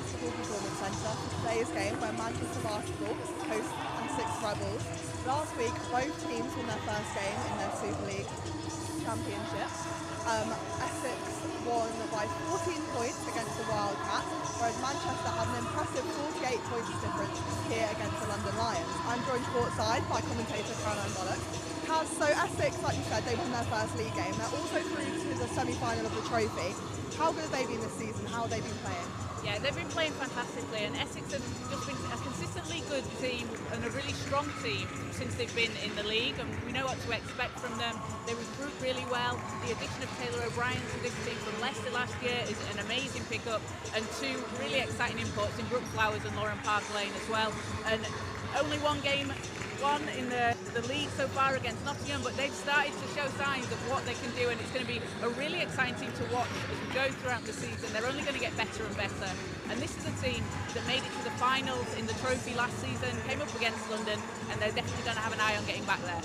Basketball Performance Centre for today's game where Manchester Basketball host Essex Rebels. Last week, both teams won their first game in their Super League Championship. Essex won by 14 points against the Wildcats, whereas Manchester had an impressive 48 points difference here against the London Lions. I'm joined courtside by commentator Caroline Bullock. So Essex, like you said, they won their first league game. They're also through to the semi-final of the trophy. How good have they been this season? How have they been playing? Yeah, they've been playing fantastically, and Essex have just been a consistently good team and a really strong team since they've been in the league, and we know what to expect from them. They recruit really well. The addition of Taylor O'Brien to this team from Leicester last year is an amazing pickup, and two really exciting imports in Brooke Flowers and Lauren Park-Lane as well. And only one game won in the league so far against Nottingham, but they've started to show signs of what they can do, and it's going to be a really exciting team to watch as we go throughout the season. They're only going to get better and better, and this is a team that made it to the finals in the trophy last season, came up against London, and they're definitely going to have an eye on getting back there.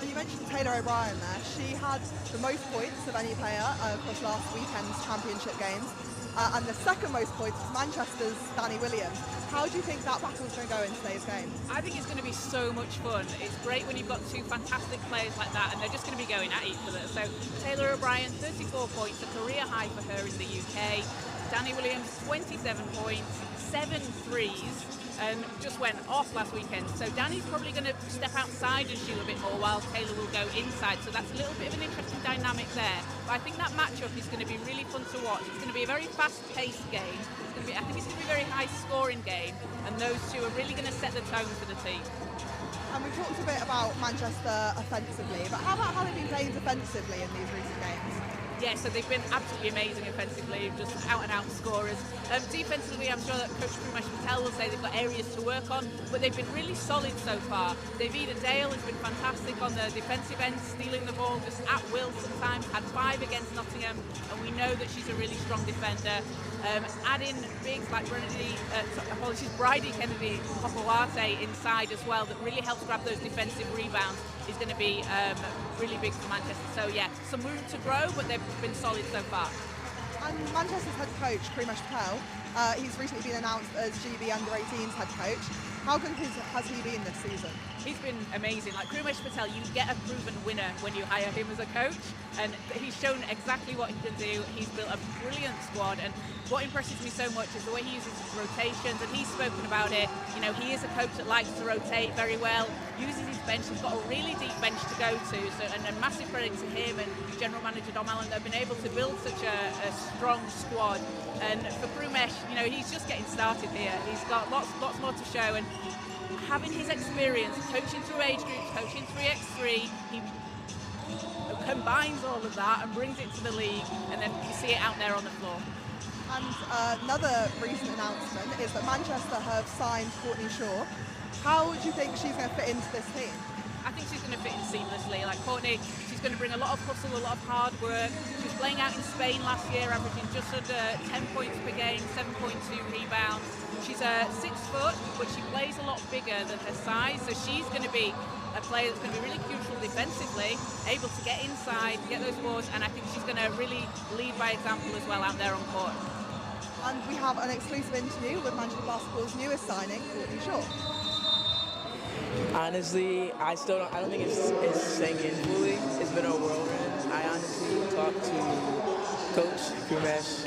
And you mentioned Taylor O'Brien there. She had the most points of any player across last weekend's championship games, and the second most points was Manchester's Danny Williams. How do you think that battle's going to go in today's game? I think it's going to be so much fun. It's great when you've got two fantastic players like that, and they're just going to be going at each other. So Taylor O'Brien, 34 points, a career high for her in the UK. Danny Williams, 27 points, 7 threes, and just went off last weekend. So Danny's probably going to step outside and shoot a bit more, while Taylor will go inside. So that's a little bit of an interesting dynamic there. But I think that matchup is going to be really fun to watch. It's going to be a very fast-paced game. I think it's going to be a very high-scoring game, and those two are really going to set the tone for the team. And we talked a bit about Manchester offensively, but how about how they've been playing defensively in these recent games? Yeah, so they've been absolutely amazing offensively, just out-and-out scorers. Defensively, I'm sure that Coach Krimesh Patel will say they've got areas to work on, but they've been really solid so far. Davida Dale has been fantastic on the defensive end, stealing the ball just at will sometimes, had 5 against Nottingham, and we know that she's a really strong defender. Adding bigs like Bridie Kennedy Popowate inside as well, that really helps grab those defensive rebounds, is going to be really big for Manchester. So yeah, some room to grow, but they've been solid so far. And Manchester's head coach, Krimesh Patel, he's recently been announced as GB Under-18's head coach. How good has he been this season? He's been amazing. Like Krimesh Patel, you get a proven winner when you hire him as a coach, and he's shown exactly what he can do. He's built a brilliant squad, and what impresses me so much is the way he uses his rotations, and he's spoken about it. You know, he is a coach that likes to rotate very well, uses his bench. He's got a really deep bench to go to, so and a massive credit to him and General Manager Dom Allen that have been able to build such a strong squad. And for Krimesh, you know, he's just getting started here. He's got lots more to show, and having his experience coaching through age groups, coaching 3x3, he combines all of that and brings it to the league, and then you see it out there on the floor. And another recent announcement is that Manchester have signed Courtney Shaw. How do you think she's going to fit into this team? I think she's going to fit in seamlessly. Like Courtney, she's going to bring a lot of hustle, a lot of hard work. She was playing out in Spain last year, averaging just under 10 points per game, 7.2 rebounds. She's 6 foot, but she plays a lot bigger than her size, so she's going to be a player that's going to be really crucial defensively, able to get inside, get those boards, and I think she's going to really lead by example as well out there on court. And we have an exclusive interview with Manchester Basketball's newest signing, Courtney Shaw. Honestly, I don't think it's sank in fully. It's been a whirlwind. I honestly talked to Coach Krimesh.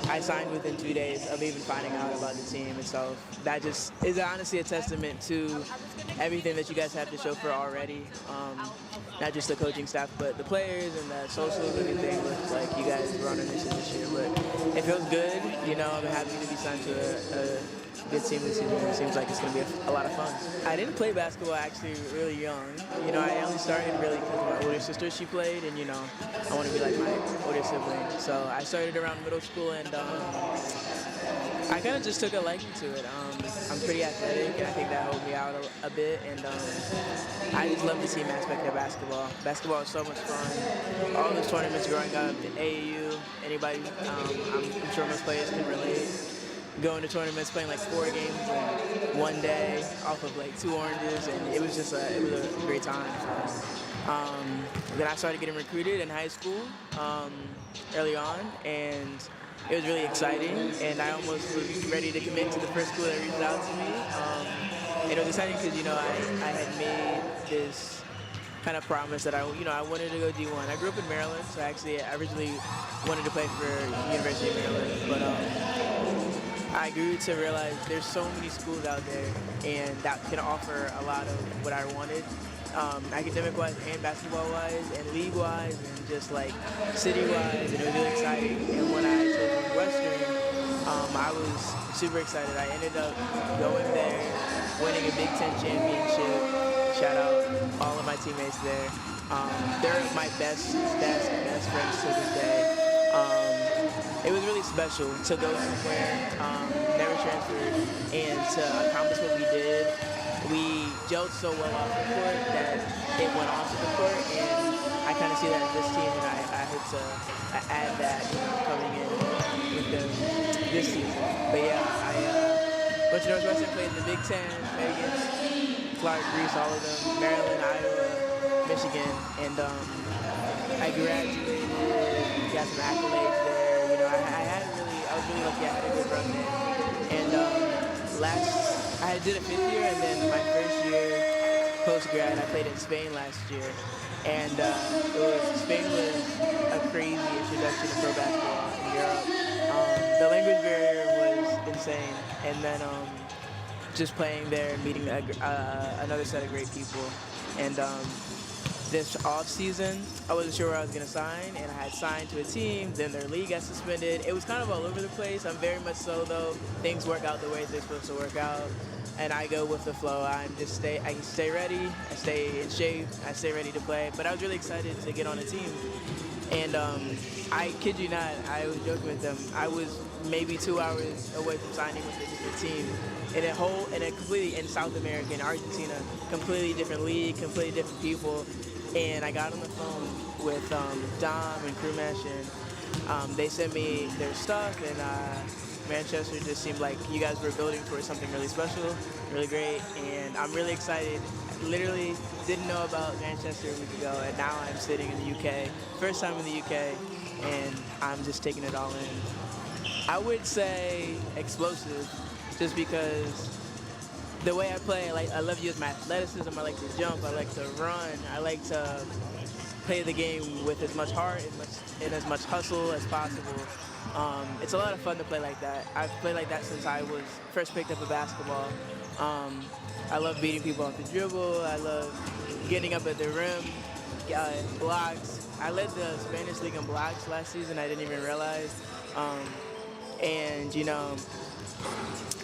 I signed within 2 days of even finding out about the team itself. That just is honestly a testament to everything that you guys have to show for already. Not just the coaching staff, but the players and the socials and everything. Look like you guys were on a mission this year, but it feels good. You know, I'm happy to be signed to a good team this season. It seems like it's going to be a lot of fun. I didn't play basketball actually really young. You know, I only started really because my older sister, she played, and you know, I want to be like my older sibling. So I started around middle school, and I kind of just took a liking to it. I'm pretty athletic, and I think that helped me out a bit, and I just love the team aspect of basketball. Basketball is so much fun. All those tournaments growing up, the AAU, anybody, I'm sure most players can relate. Going to tournaments, playing like 4 games in 1 day off of like 2 oranges, and it was just a great time. Then I started getting recruited in high school early on, and it was really exciting, and I almost was ready to commit to the first school that reached out to me. And it was exciting because, I had made this kind of promise that I wanted to go D1. I grew up in Maryland, so actually I originally wanted to play for University of Maryland, but I grew to realize there's so many schools out there, and that can offer a lot of what I wanted, academic-wise and basketball-wise and league-wise and just like city-wise, and it was really exciting. And when I chose Western, I was super excited. I ended up going there, winning a Big Ten championship. Shout out all of my teammates there. They're my best friends to this day. It was really special to go somewhere, never transferred, and to accomplish what we did. We gelled so well off the court that it went onto the court, and I kind of see that in this team, and I hope to add that coming in with this season. But yeah, I went to Northwestern, played in the Big Ten, played against Clark, Greece, all of them, Maryland, Iowa, Michigan, and I graduated, got some accolades there. I was really lucky. I had a good run there. And I did a 5th year, and then my first year post-grad, I played in Spain last year. And Spain was a crazy introduction to pro basketball in Europe. The language barrier was insane. And then just playing there and meeting another set of great people. And this off season, I wasn't sure where I was going to sign, and I had signed to a team, then their league got suspended. It was kind of all over the place. I'm very much so, though. Things work out the way they're supposed to work out, and I go with the flow. I stay ready, I stay in shape, I stay ready to play. But I was really excited to get on a team. And I kid you not, I was joking with them. I was maybe 2 hours away from signing with the team. In South America, in Argentina, completely different league, completely different people. And I got on the phone with Dom and Crew Mesh, and they sent me their stuff, and Manchester just seemed like you guys were building towards something really special, really great, and I'm really excited. Literally didn't know about Manchester a week ago, and now I'm sitting in the UK. First time in the UK, and I'm just taking it all in. I would say explosive, just because the way I play, I love to use my athleticism. I like to jump. I like to run. I like to play the game with as much heart and as much hustle as possible. It's a lot of fun to play like that. I've played like that since I was first picked up a basketball. I love beating people off the dribble. I love getting up at the rim, blocks. I led the Spanish league in blocks last season. I didn't even realize. And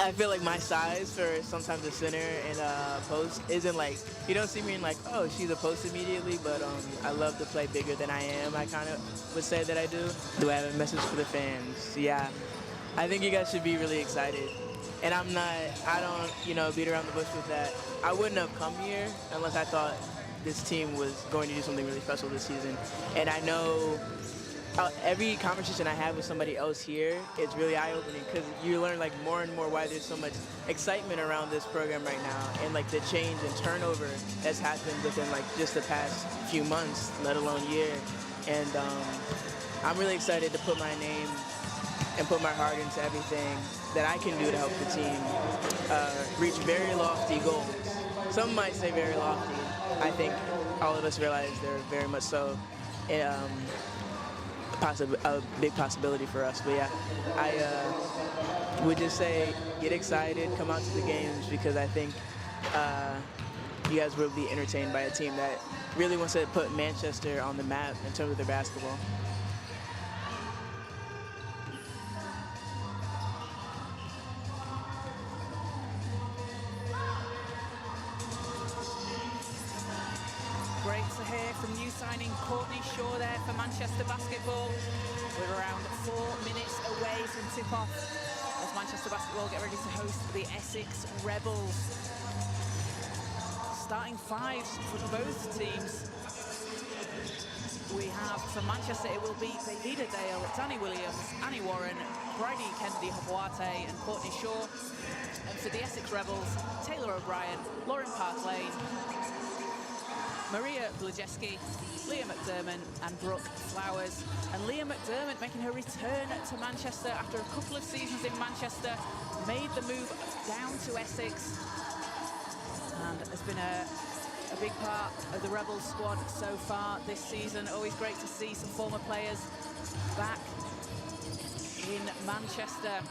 I feel like my size for sometimes a center and a post isn't like, you don't see me in like, oh, she's a post immediately, but I love to play bigger than I am. I kind of would say that I do. Do I have a message for the fans? Yeah. I think you guys should be really excited. And I don't, beat around the bush with that. I wouldn't have come here unless I thought this team was going to do something really special this season. And I know every conversation I have with somebody else here, it's really eye-opening because you learn more and more why there's so much excitement around this program right now, and the change and turnover that's happened within just the past few months, let alone year. And I'm really excited to put my name and put my heart into everything that I can do to help the team reach very lofty goals. Some might say very lofty. I think all of us realize they're very much so. A big possibility for us. But yeah, I would just say get excited, come out to the games, because I think you guys will be entertained by a team that really wants to put Manchester on the map in terms of their basketball. Great to hear from new signing Courtney Shaw there for Manchester Basketball. We're around 4 minutes away from tip-off as Manchester Basketball get ready to host the Essex Rebels. Starting fives for both teams. We have, for Manchester, it will be Davida Dale, Danny Williams, Annie Warren, Bridie Kennedy-Habuate and Courtney Shaw. And for the Essex Rebels, Taylor O'Brien, Lauren Park-Lane, Maria Blajeski, Leah McDermott and Brooke Flowers. And Leah McDermott making her return to Manchester after a couple of seasons in Manchester, made the move down to Essex and has been a big part of the Rebels squad so far this season. Always great to see some former players back in Manchester.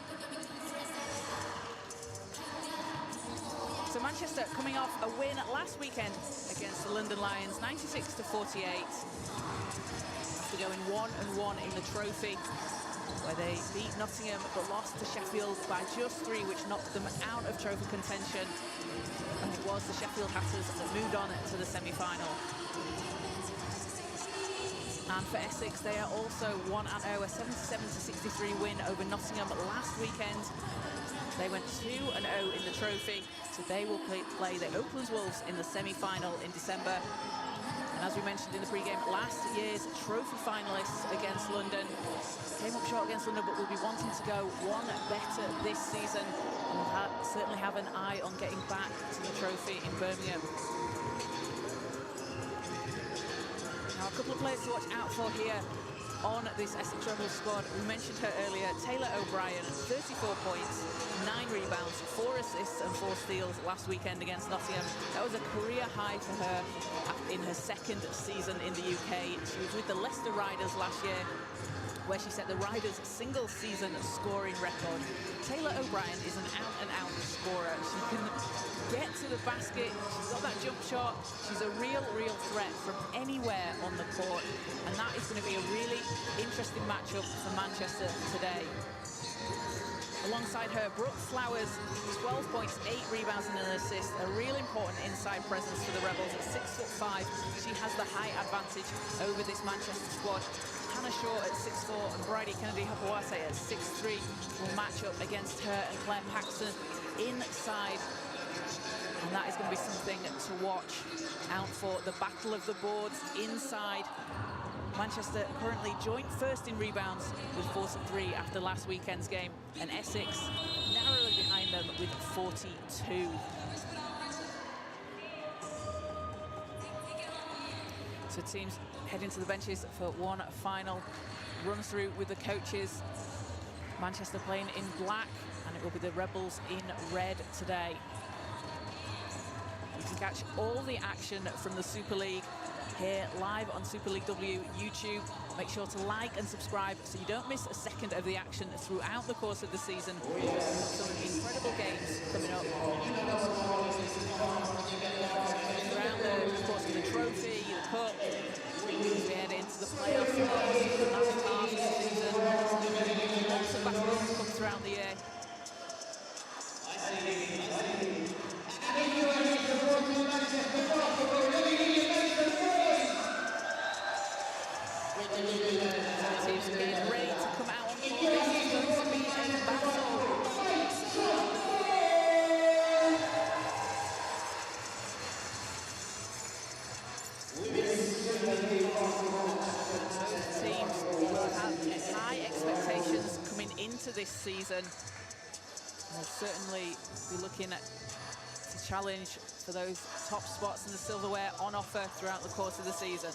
So Manchester coming off a win last weekend against the London Lions, 96-48, after going 1-1 in the trophy, where they beat Nottingham but lost to Sheffield by just 3, which knocked them out of trophy contention. And it was the Sheffield Hatters that moved on to the semi-final. And for Essex, they are also 1-0, a 77-63 win over Nottingham last weekend. They went 2-0 in the trophy, so they will play the Oaklands Wolves in the semi-final in December. And as we mentioned in the pre-game, last year's trophy finalists against London came up short against London, but will be wanting to go one better this season, and will certainly have an eye on getting back to the trophy in Birmingham. Now, a couple of players to watch out for here on this Essex Rebels squad. We mentioned her earlier, Taylor O'Brien, 34 points, 9 rebounds, 4 assists and 4 steals last weekend against Nottingham. That was a career high for her in her second season in the UK. She was with the Leicester Riders last year, where she set the Riders' single-season scoring record. Taylor O'Brien is an out-and-out scorer. She can get to the basket. She's got that jump shot. She's a real threat from anywhere on the court. And that is going to be a really interesting matchup for Manchester today. Alongside her, Brooke Flowers, 12 points, 8 rebounds and an assist. A real important inside presence for the Rebels at 6'5". She has the height advantage over this Manchester squad. Hannah Shaw at 6'4" and Bridie Kennedy-Hapawase at 6'3" will match up against her and Claire Paxton inside. And that is going to be something to watch out for. The battle of the boards inside. Manchester currently joint first in rebounds with 43 after last weekend's game, and Essex narrowly behind them with 42. So teams heading to the benches for one final run through with the coaches. Manchester playing in black, and it will be the Rebels in red today. You can catch all the action from the Super League here live on Super League W YouTube. Make sure to like and subscribe so you don't miss a second of the action throughout the course of the season. Some incredible games coming up throughout the course of the trophy, the cup. We head into the playoffs, the last half of the season. Lots of basketball to come throughout the year. Teams are being ready to come out on court. This is going to be a battle. Both teams will have high expectations coming into this season. They'll certainly be looking to challenge for those top spots in the silverware on offer throughout the course of the season.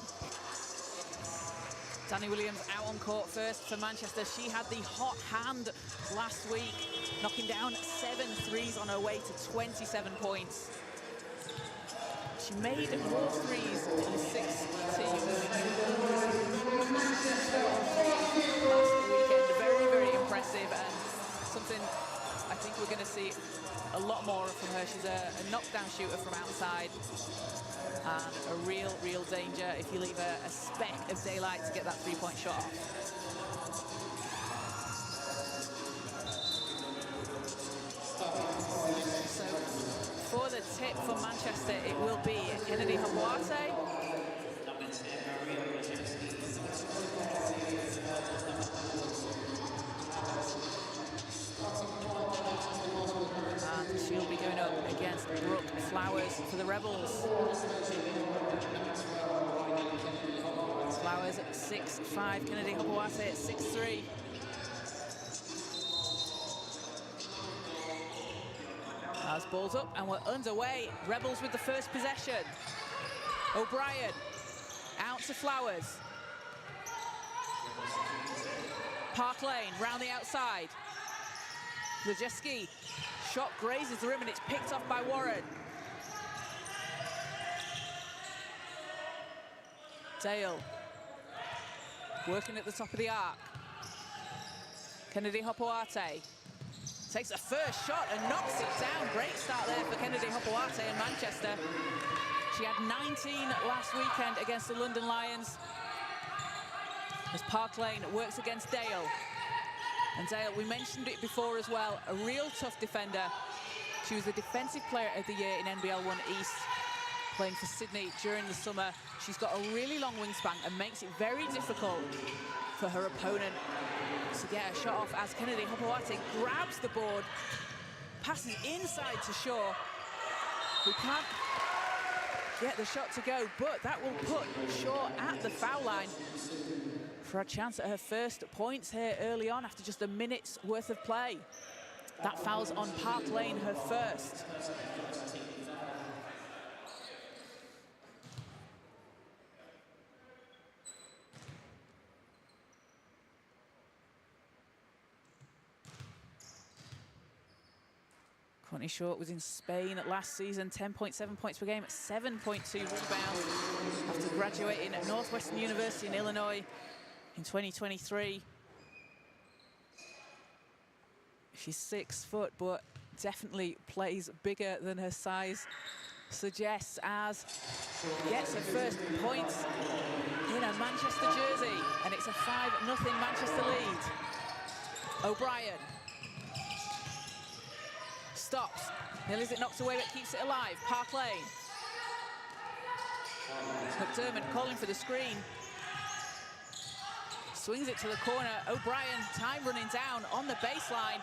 Danny Williams out on court first for Manchester. She had the hot hand last week, knocking down 7 threes on her way to 27 points. She made more threes in 6 teams last weekend. Very impressive, and something I think we're going to see a lot more from her. She's a knockdown shooter from outside, and a real danger if you leave a speck of daylight to get that three-point shot off. So for the tip for Manchester, it will be Kennedy-Hapawase. And she'll be going up against Brooke Flowers for the Rebels. Flowers at 6'5", Kennedy-Hapawase at 6'3". As ball's up and we're underway. Rebels with the first possession. O'Brien, out to Flowers. Park Lane, round the outside. Lejeski, shot grazes the rim and it's picked off by Warren. Dale, working at the top of the arc. Kennedy Hopoate takes the first shot and knocks it down. Great start there for Kennedy Hopoate in Manchester. She had 19 last weekend against the London Lions. As Park Lane works against Dale. And Dale, we mentioned it before as well, a real tough defender. She was the Defensive Player of the Year in NBL 1 East, playing for Sydney during the summer. She's got a really long wingspan and makes it very difficult for her opponent to get a shot off as Kennedy Hopoate grabs the board, passes inside to Shaw, who can't get the shot to go, but that will put Shaw at the foul line for a chance at her first points here early on after just a minute's worth of play. That foul's on Park Lane, her first. Courtney Short was in Spain last season, 10.7 points per game, 7.2 rebounds after graduating at Northwestern University in Illinois in 2023. She's 6 foot, but definitely plays bigger than her size suggests, as gets her first points in a Manchester jersey, and it's a 5-0 Manchester lead. O'Brien stops. Is it knocked away but keeps it alive. Park Lane. McDermott calling for the screen. Swings it to the corner. O'Brien, time running down on the baseline.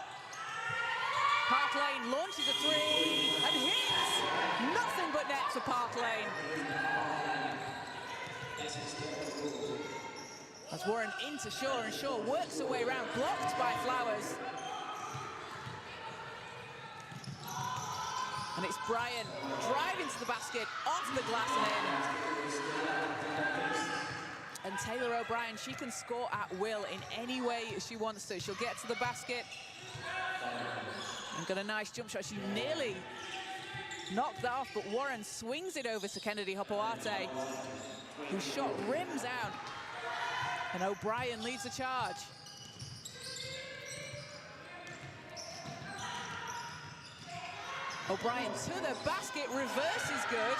Park Lane launches a three and hits. Nothing but net for Park Lane. As Warren into Shaw, and Shaw works her way around, blocked by Flowers. And it's Bryan driving to the basket, onto the glass and in. And Taylor O'Brien, she can score at will in any way she wants to. She'll get to the basket and got a nice jump shot. She nearly knocked that off, but Warren swings it over to Kennedy Hopoate, whose shot rims out. And O'Brien leads the charge. O'Brien to the basket, reverse is good.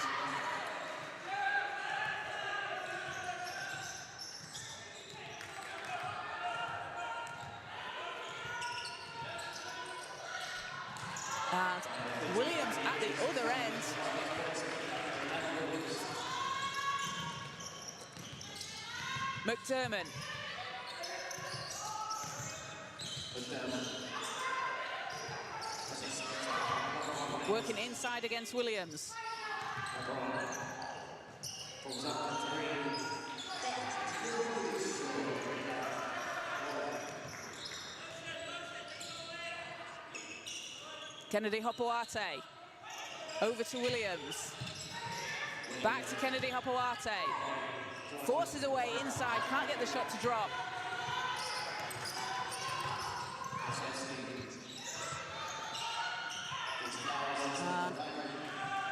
And Williams at the other end. McDermott. Working inside against Williams. Kennedy Hopoate. Over to Williams. Back to Kennedy Hopoate. Forces away inside, can't get the shot to drop.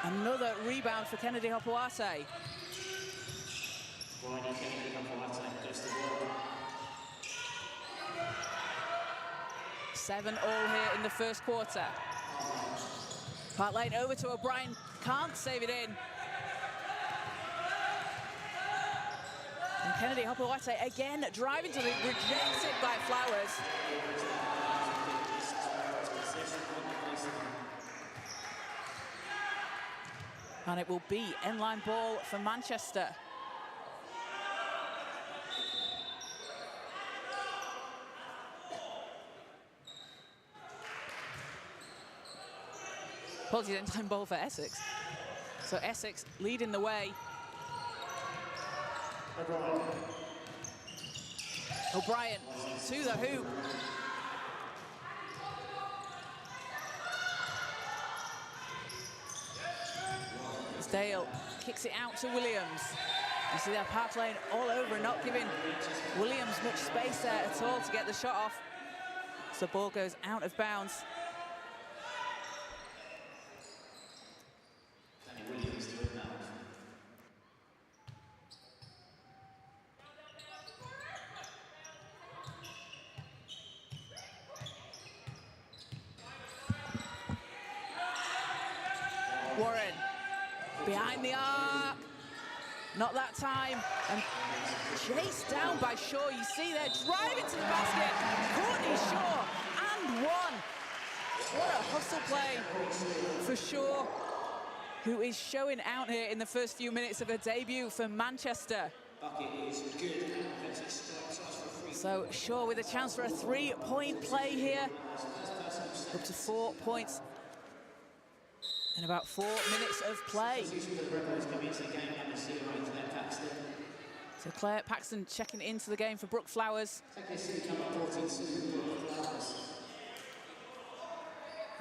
Another rebound for Kennedy Hopoate. 7-all here in the first quarter. Park Lane over to O'Brien, can't save it in. And Kennedy Hopoate again driving to the, rejected by Flowers. And it will be end-line ball for Manchester. Apologies, end-line ball for Essex. So Essex leading the way. O'Brien to the hoop. Dale kicks it out to Williams. You see that Park Lane all over and not giving Williams much space there at all to get the shot off. So the ball goes out of bounds. Warren behind the arc. Not that time, and chased down by Shaw. You see there, driving to the basket. Courtney Shaw, and one. What a hustle play for Shaw, who is showing out here in the first few minutes of her debut for Manchester. So Shaw with a chance for a 3-point play here. Up to 4 points in about 4 minutes of play. So Claire Paxton checking into the game for Brooke Flowers.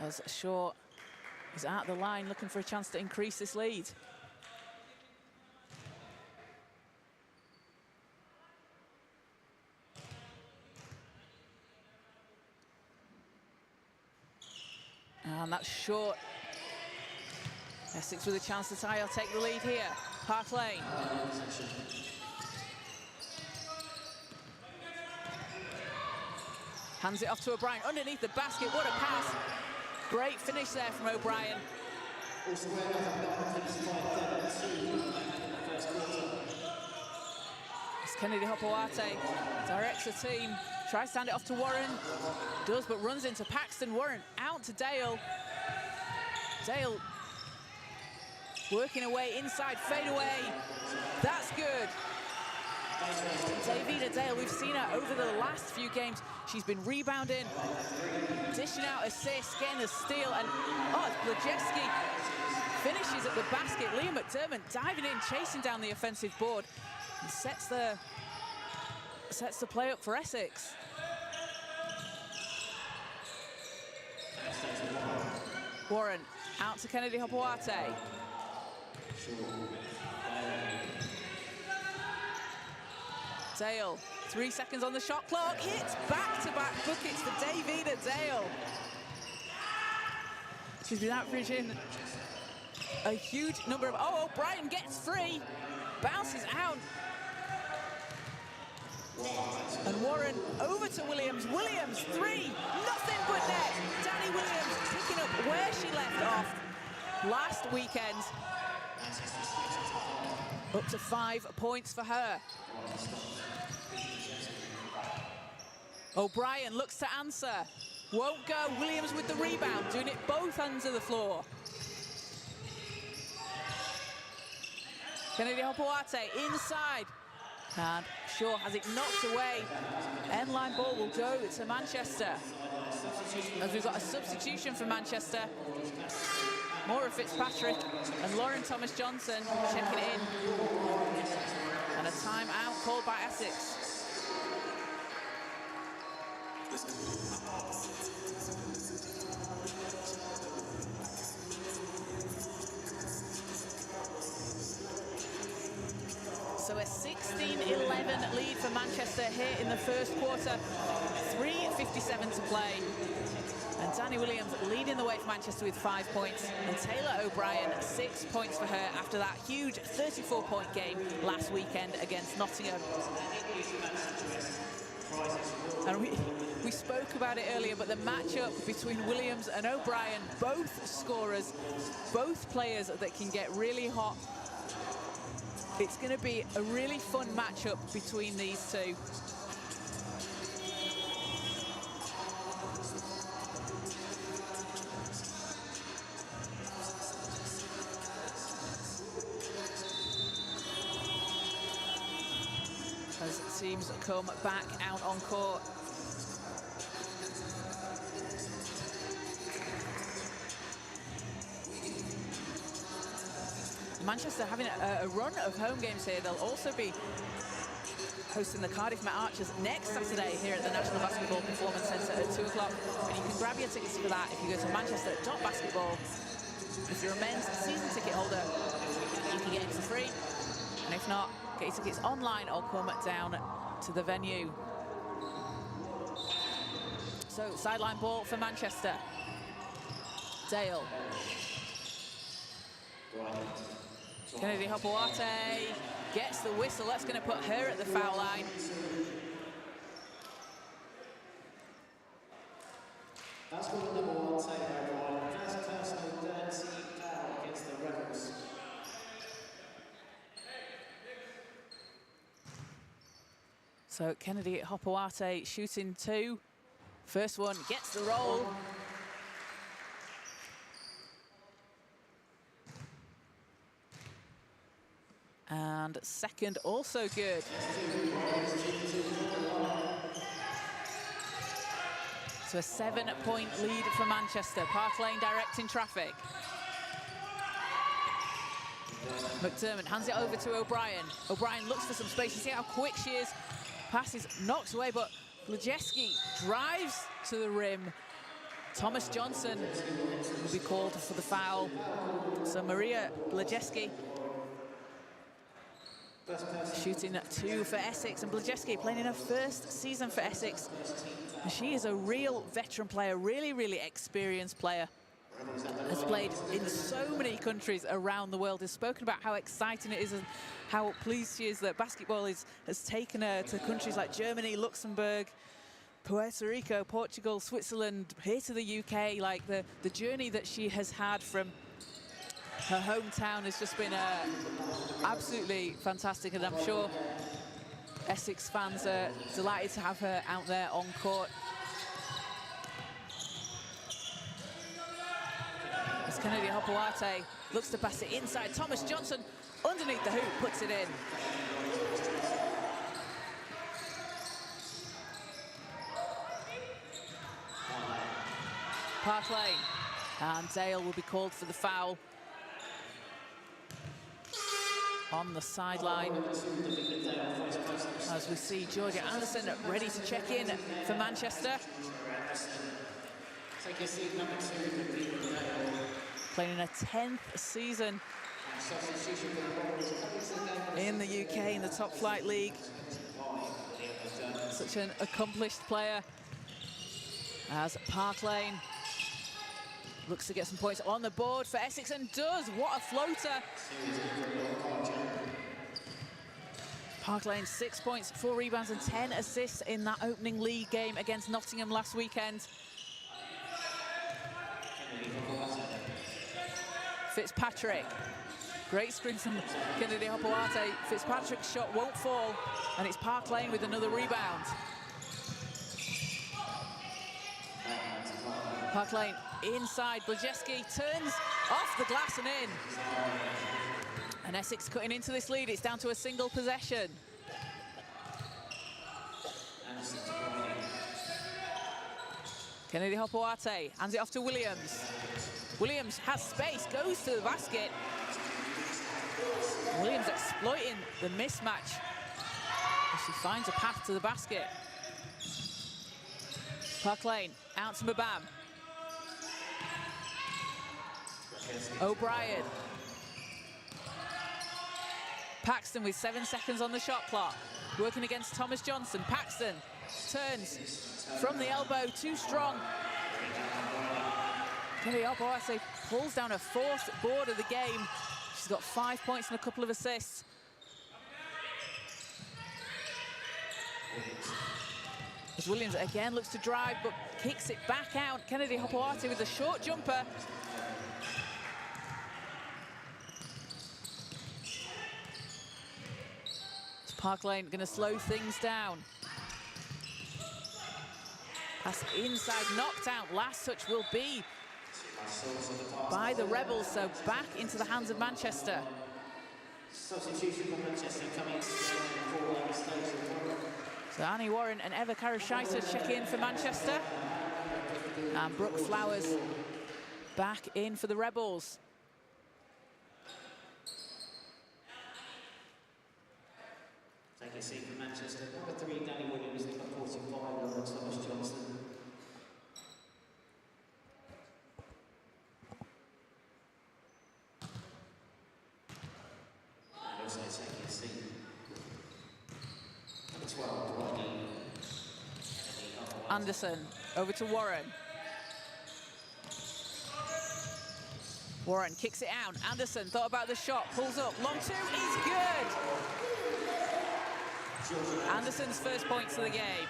As Shaw is at the line looking for a chance to increase this lead. And that's short. Essex with a chance to tie or take the lead here. Park Lane. Hands it off to O'Brien underneath the basket. What a pass. Great finish there from O'Brien. It's Kennedy Hopoate directs the team. Tries to hand it off to Warren. Does, but runs into Paxton. Warren out to Dale. Dale working away inside, fade away. That's good. Davida Dale, we've seen her over the last few games. She's been rebounding, dishing out assists, getting a steal, and Blajewski finishes at the basket. Leah McDermott diving in, chasing down the offensive board, and sets the play up for Essex. Warren out to Kennedy Hopoate. Dale, 3 seconds on the shot clock, hits back-to-back buckets for Davida Dale. She's been averaging a huge number of, O'Brien gets free, bounces out. And Warren over to Williams. Williams, 3, nothing but net. Danny Williams picking up where she left off last weekend. Up to 5 points for her. O'Brien looks to answer. Won't go. Williams with the rebound, doing it both ends of the floor. Kennedy Hopoate inside. And Shaw has it knocked away. End-line ball will go to Manchester. As we've got a substitution for Manchester. Maura Fitzpatrick and Lauren Thomas-Johnson checking in. And a timeout called by Essex. So a 16-11 lead for Manchester here in the first quarter. 3:57 to play. And Danny Williams leading the way for Manchester with 5 points. And Taylor O'Brien, 6 points for her after that huge 34-point game last weekend against Nottingham. And we spoke about it earlier, but the matchup between Williams and O'Brien, both scorers, both players that can get really hot. It's going to be a really fun matchup between these two. As teams come back out on court. Manchester having a run of home games here. They'll also be hosting the Cardiff Met Archers next Saturday here at the National Basketball Performance Centre at 2 o'clock. And you can grab your tickets for that if you go to manchester.basketball. If you're a men's season ticket holder, can get in for free. And if not, get your tickets online or come down to the venue. So, sideline ball for Manchester. Dale. Kennedy Hopoate gets the whistle. That's going to put her at the foul line. That's called number 1, take everyone. First personal dirty foul against the Rebels. So Kennedy Hopoate shooting 2. First one gets the roll. And second also good. So a 7-point lead for Manchester. Park Lane directing traffic. McDermott hands it over to O'Brien. O'Brien looks for some space. You see how quick she is. Pass is knocked away, but Blajewski drives to the rim. Thomas Johnson will be called for the foul. So Maria Blajewski shooting 2 for Essex, and Blajewski playing in her first season for Essex. And she is a real veteran player, really experienced player. Has played in so many countries around the world, has spoken about how exciting it is and how pleased she is that basketball has taken her to countries like Germany, Luxembourg, Puerto Rico, Portugal, Switzerland, here to the UK. Like the journey that she has had from her hometown has just been absolutely fantastic, and I'm sure Essex fans are delighted to have her out there on court. As Kennedy Hopoate looks to pass it inside, Thomas Johnson underneath the hoop puts it in. Park Lane, and Dale will be called for the foul on the sideline. As we see Georgia Anderson ready to check in for Manchester. Take your seat, number 2. Playing in a 10th season in the UK in the top flight league. Such an accomplished player. As Park Lane looks to get some points on the board for Essex, and does. What a floater. Park Lane, 6 points, 4 rebounds and 10 assists in that opening league game against Nottingham last weekend. Fitzpatrick, great sprint from Kennedy Hopoate. Fitzpatrick's shot won't fall, and it's Park Lane with another rebound. Park Lane inside, Blajewski turns off the glass and in. And Essex cutting into this lead, it's down to a single possession. Kennedy Hopoate hands it off to Williams. Williams has space, goes to the basket. Williams exploiting the mismatch as she finds a path to the basket. Park Lane, out to Mbam. O'Brien. Paxton with 7 seconds on the shot clock, working against Thomas Johnson. Paxton turns from the elbow, too strong. Kennedy Hopoate pulls down her 4th board of the game. She's got 5 points and a couple of assists. As Williams again looks to drive, but kicks it back out. Kennedy Hopoate with a short jumper. Park Lane going to slow things down. Pass inside, knocked out. Last touch will be by the Rebels, so back into the hands of Manchester. Substitution for Manchester coming So Annie Warren and Eva Karashaita check in for Manchester. And Brooke Flowers back in for the Rebels. Take a seat for Manchester. Number 3, Danny Williams. Number 45, Lauren Thomas Johnson. Anderson over to Warren. Warren kicks it out. Anderson thought about the shot, pulls up. Long two is good. Anderson's first points of the game.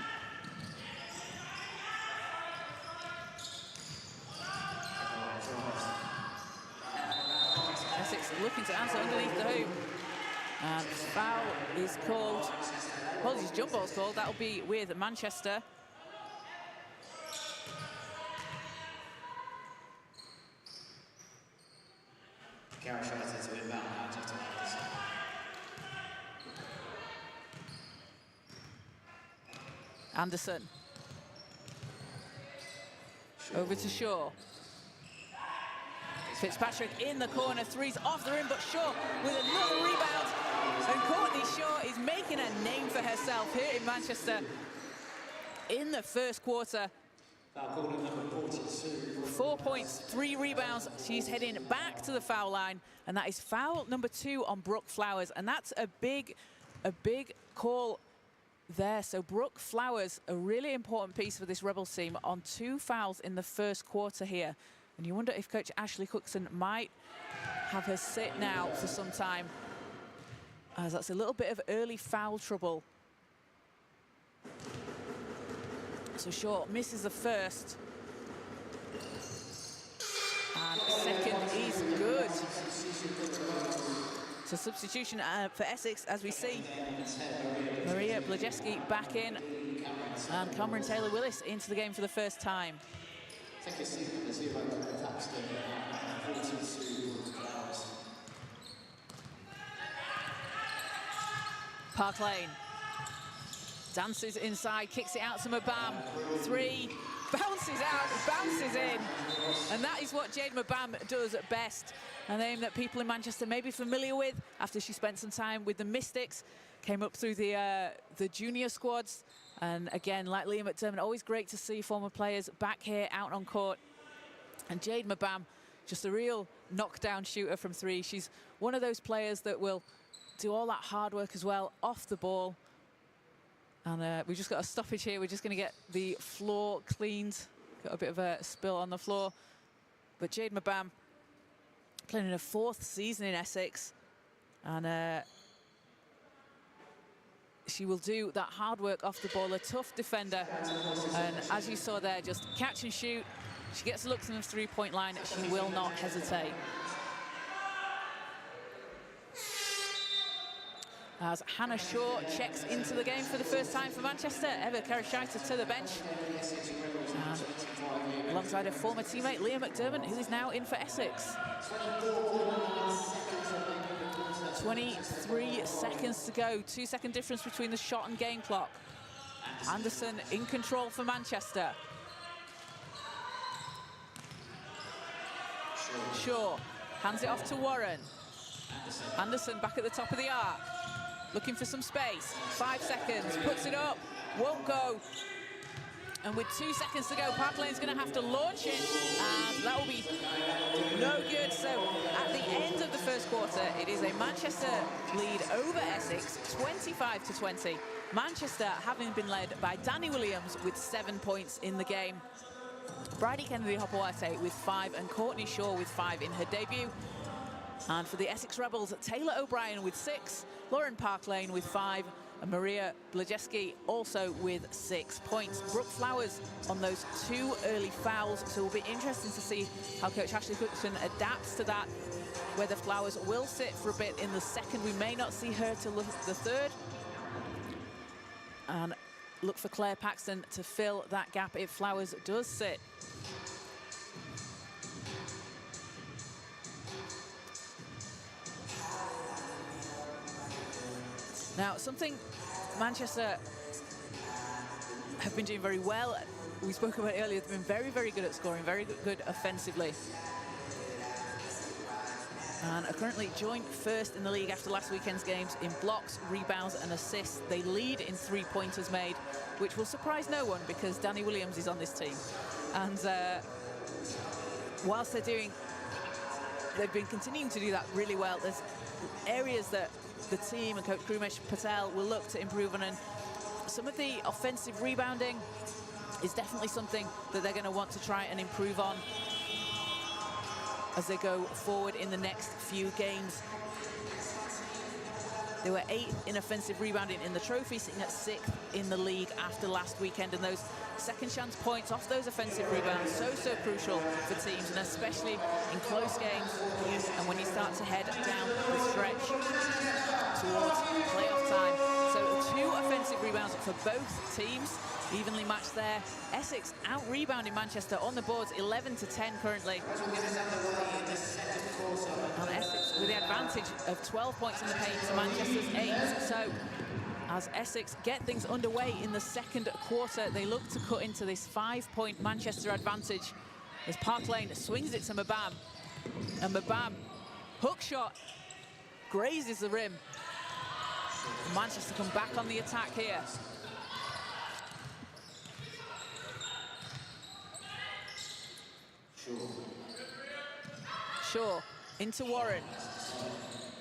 Essex looking to answer underneath the hoop. And foul is called. Apologies, jump ball's called. That'll be with Manchester. Anderson. Over to Shaw. Fitzpatrick in the corner, three's off the rim, but Shaw with another rebound. And Courtney Shaw is making a name for herself here in Manchester in the first quarter. 4 points, 3 rebounds. She's heading back to the foul line, and that is foul number 2 on Brooke Flowers, and that's a big call there. So Brooke Flowers, a really important piece for this Rebels team, on 2 fouls in the first quarter here. And you wonder if Coach Ashley Cookson might have her sit now for some time, as that's a little bit of early foul trouble. So Shaw misses the first. And second is good. So substitution for Essex, as we see. Maria Blajeski back in. And Cameron Taylor-Willis into the game for the first time. Park Lane. Dances inside, kicks it out to Mabam. 3, bounces out, bounces in. And that is what Jade Mabam does at best. A name that people in Manchester may be familiar with after she spent some time with the Mystics. Came up through the junior squads. And again, like Leah McDermott, always great to see former players back here out on court. And Jade Mabam, just a real knockdown shooter from 3. She's one of those players that will do all that hard work as well off the ball. And we've just got a stoppage here. We're just going to get the floor cleaned. Got a bit of a spill on the floor. But Jade Mabam playing in her 4th season in Essex. And she will do that hard work off the ball, a tough defender. And as you saw there, just catch and shoot. She gets looks on the 3-point line. She will not hesitate. As Hannah Shaw checks into the game for the first time for Manchester. Eva Karashita to the bench. And alongside her former teammate, Leah McDermott, who is now in for Essex. 23 seconds to go. 2-second difference between the shot and game clock. Anderson in control for Manchester. Shaw hands it off to Warren. Anderson back at the top of the arc. Looking for some space. 5 seconds, puts it up, won't go. And with 2 seconds to go, Park Lane's going to have to launch it, and that will be no good. So at the end of the first quarter, it is a Manchester lead over Essex, 25-20. Manchester having been led by Danny Williams with 7 points in the game. Bridie Kennedy-Hopewate with 5, and Courtney Shaw with 5 in her debut. And for the Essex Rebels, Taylor O'Brien with 6, Lauren Park Lane with 5, and Maria Blajeski also with 6 points. Brooke Flowers on those 2 early fouls, so it'll be interesting to see how Coach Ashley Cookson adapts to that, whether Flowers will sit for a bit in the second. We may not see her till the third. And look for Claire Paxton to fill that gap if Flowers does sit. Now, something Manchester have been doing very well, we spoke about it earlier, they've been very, very good at scoring, very good offensively. And are currently joint first in the league after last weekend's games in blocks, rebounds and assists. They lead in 3-pointers made, which will surprise no one because Danny Williams is on this team. And whilst they've been continuing to do that really well, there's areas that the team and Coach Krumesh Patel will look to improve on, and some of the offensive rebounding is definitely something that they're going to want to try and improve on as they go forward in the next few games. They were 8th in offensive rebounding in the trophy, sitting at 6th in the league after last weekend. And those second chance points off those offensive rebounds, so crucial for teams, and especially in close games and when you start to head down the stretch towards playoff time. So 2 offensive rebounds for both teams, evenly matched there. Essex out-rebounding Manchester on the boards, 11-10 currently. And Essex with the advantage of 12 points in the paint to Manchester's 8. So as Essex get things underway in the second quarter, they look to cut into this 5-point Manchester advantage as Park Lane swings it to Mabam. And Mabam, hook shot, grazes the rim. Manchester come back on the attack here. Shaw into Warren.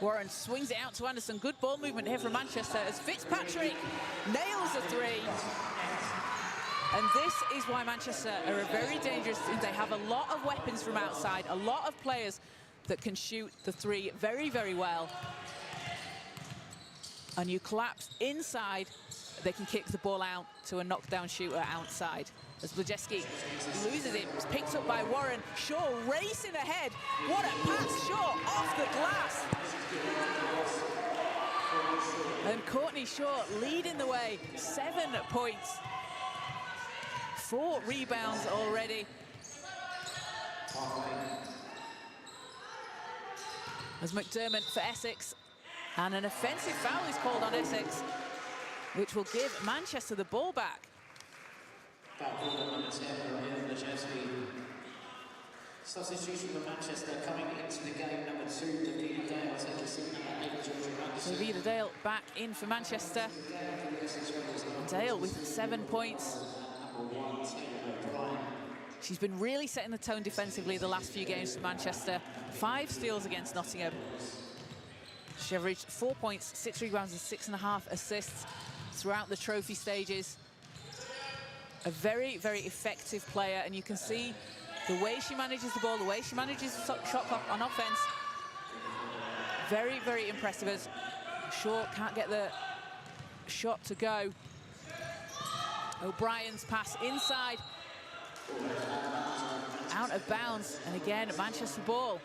Warren swings it out to Anderson. Good ball movement here from Manchester as Fitzpatrick nails the 3. And this is why Manchester are a very dangerous team. They have a lot of weapons from outside, a lot of players that can shoot the 3 very, very well. And you collapse inside, they can kick the ball out to a knockdown shooter outside. As Blajeski loses it, it's picked up by Warren. Shaw racing ahead. What a pass, Shaw off the glass. And Courtney Shaw leading the way, 7 points. 4 rebounds already. As McDermott for Essex. And an offensive foul is called on Essex, which will give Manchester the ball back. Substitution for Manchester coming into the game, number 2, Davida Dale, taking seat number 8, Davida Dale back in for Manchester. Dale with 7 points. She's been really setting the tone defensively the last few games for Manchester. 5 steals against Nottingham. She averaged 4 points, 6 rebounds and 6.5 assists throughout the trophy stages. A very, very effective player, and you can see the way she manages the ball, the way she manages the shot clock on offense. Very, very impressive as Shaw can't get the shot to go. O'Brien's pass inside. Out of bounds, and again, Manchester ball.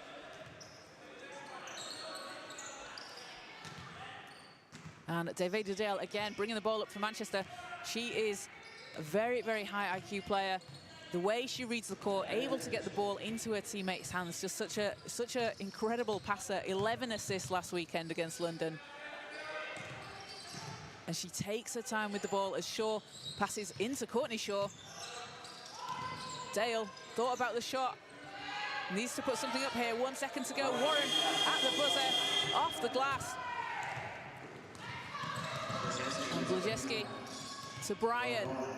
And Davida Dale again bringing the ball up for Manchester. She is a very, very high IQ player. The way she reads the court, able to get the ball into her teammates' hands, just such a incredible passer. 11 assists last weekend against London. And she takes her time with the ball as Shaw passes into Courtney Shaw. Dale thought about the shot. Needs to put something up here. 1 second to go. Warren at the buzzer, off the glass. And Blajeski to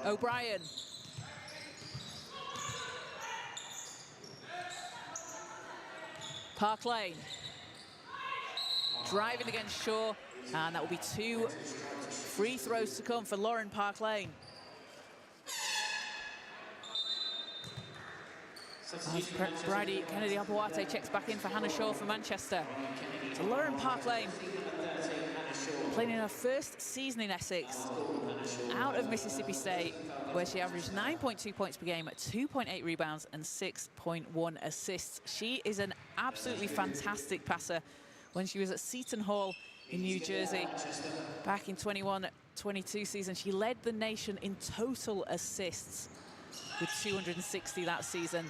O'Brien. Park Lane. Driving against Shaw, and that will be 2 free throws to come for Lauren Park Lane. Bridie Kennedy-Abuate checks back in for Hannah Shaw for Manchester. So Lauren Park Lane playing in her first season in Essex, out of Mississippi State, where she averaged 9.2 points per game, 2.8 rebounds and 6.1 assists. She is an absolutely fantastic passer. When she was at Seton Hall in New Jersey back in 21-22 season, she led the nation in total assists with 260 that season.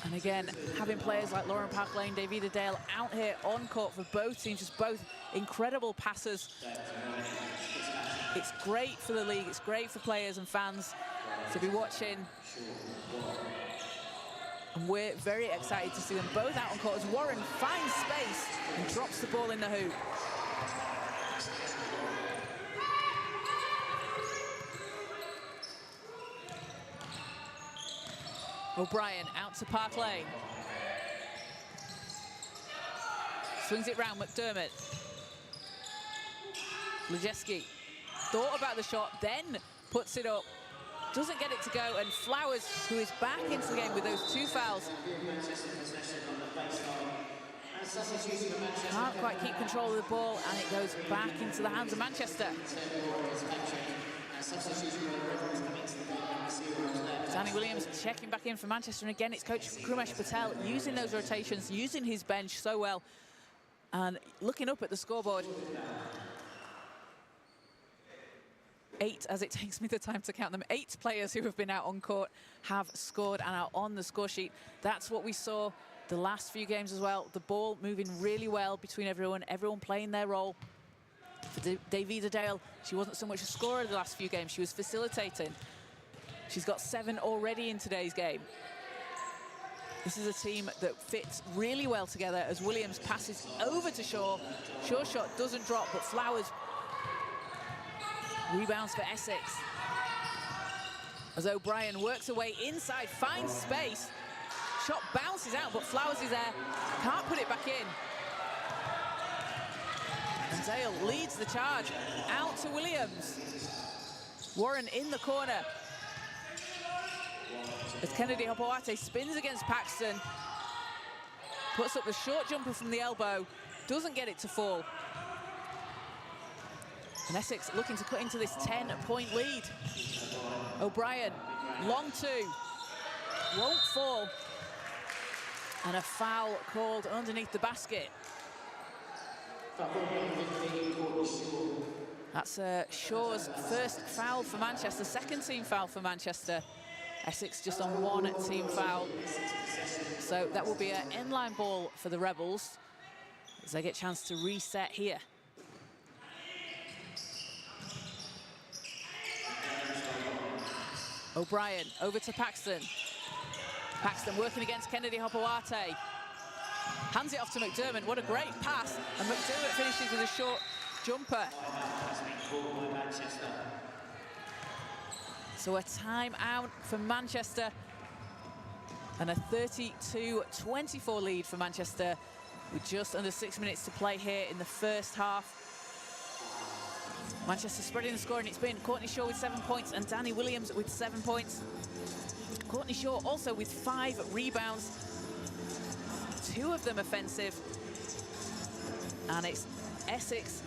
And again, having players like Lauren Park Lane, Davida Dale out here on court for both teams, just both incredible passers. It's great for the league, it's great for players and fans to be watching. And we're very excited to see them both out on court as Warren finds space and drops the ball in the hoop. O'Brien out to Park Lane. Swings it round, McDermott. Blajeski thought about the shot, then puts it up, doesn't get it to go, and Flowers, who is back into the game with those 2 fouls, can't quite keep control of the ball, and it goes back into the hands of Manchester. Danny Williams checking back in for Manchester, and again it's coach Krumesh Patel using those rotations, using his bench so well, and looking up at the scoreboard. 8, as it takes me the time to count them, 8 players who have been out on court have scored and are on the score sheet. That's what we saw the last few games as well. The ball moving really well between everyone playing their role. For Davida Dale, she wasn't so much a scorer the last few games, she was facilitating. She's got 7 already in today's game. This is a team that fits really well together as Williams passes over to Shaw. Shaw's shot doesn't drop, but Flowers rebounds for Essex. As O'Brien works away inside, finds space. Shot bounces out, but Flowers is there. Can't put it back in. And Dale leads the charge out to Williams. Warren in the corner. As Kennedy Hopoate spins against Paxton. Puts up the short jumper from the elbow. Doesn't get it to fall. And Essex looking to cut into this 10-point lead. O'Brien, long 2. Won't fall. And a foul called underneath the basket. That's Shaw's first foul for Manchester, second team foul for Manchester. Essex just on 1 team foul. So that will be an inline ball for the Rebels as they get a chance to reset here. O'Brien over to Paxton. Paxton working against Kennedy Hopoate. Hands it off to McDermott. What a great pass. And McDermott finishes with a short jumper. So a timeout for Manchester. And a 32-24 lead for Manchester with just under 6 minutes to play here in the first half. Manchester spreading the score, and it's been Courtney Shaw with 7 points and Danny Williams with 7 points. Courtney Shaw also with 5 rebounds, 2 of them offensive. And it's Essex.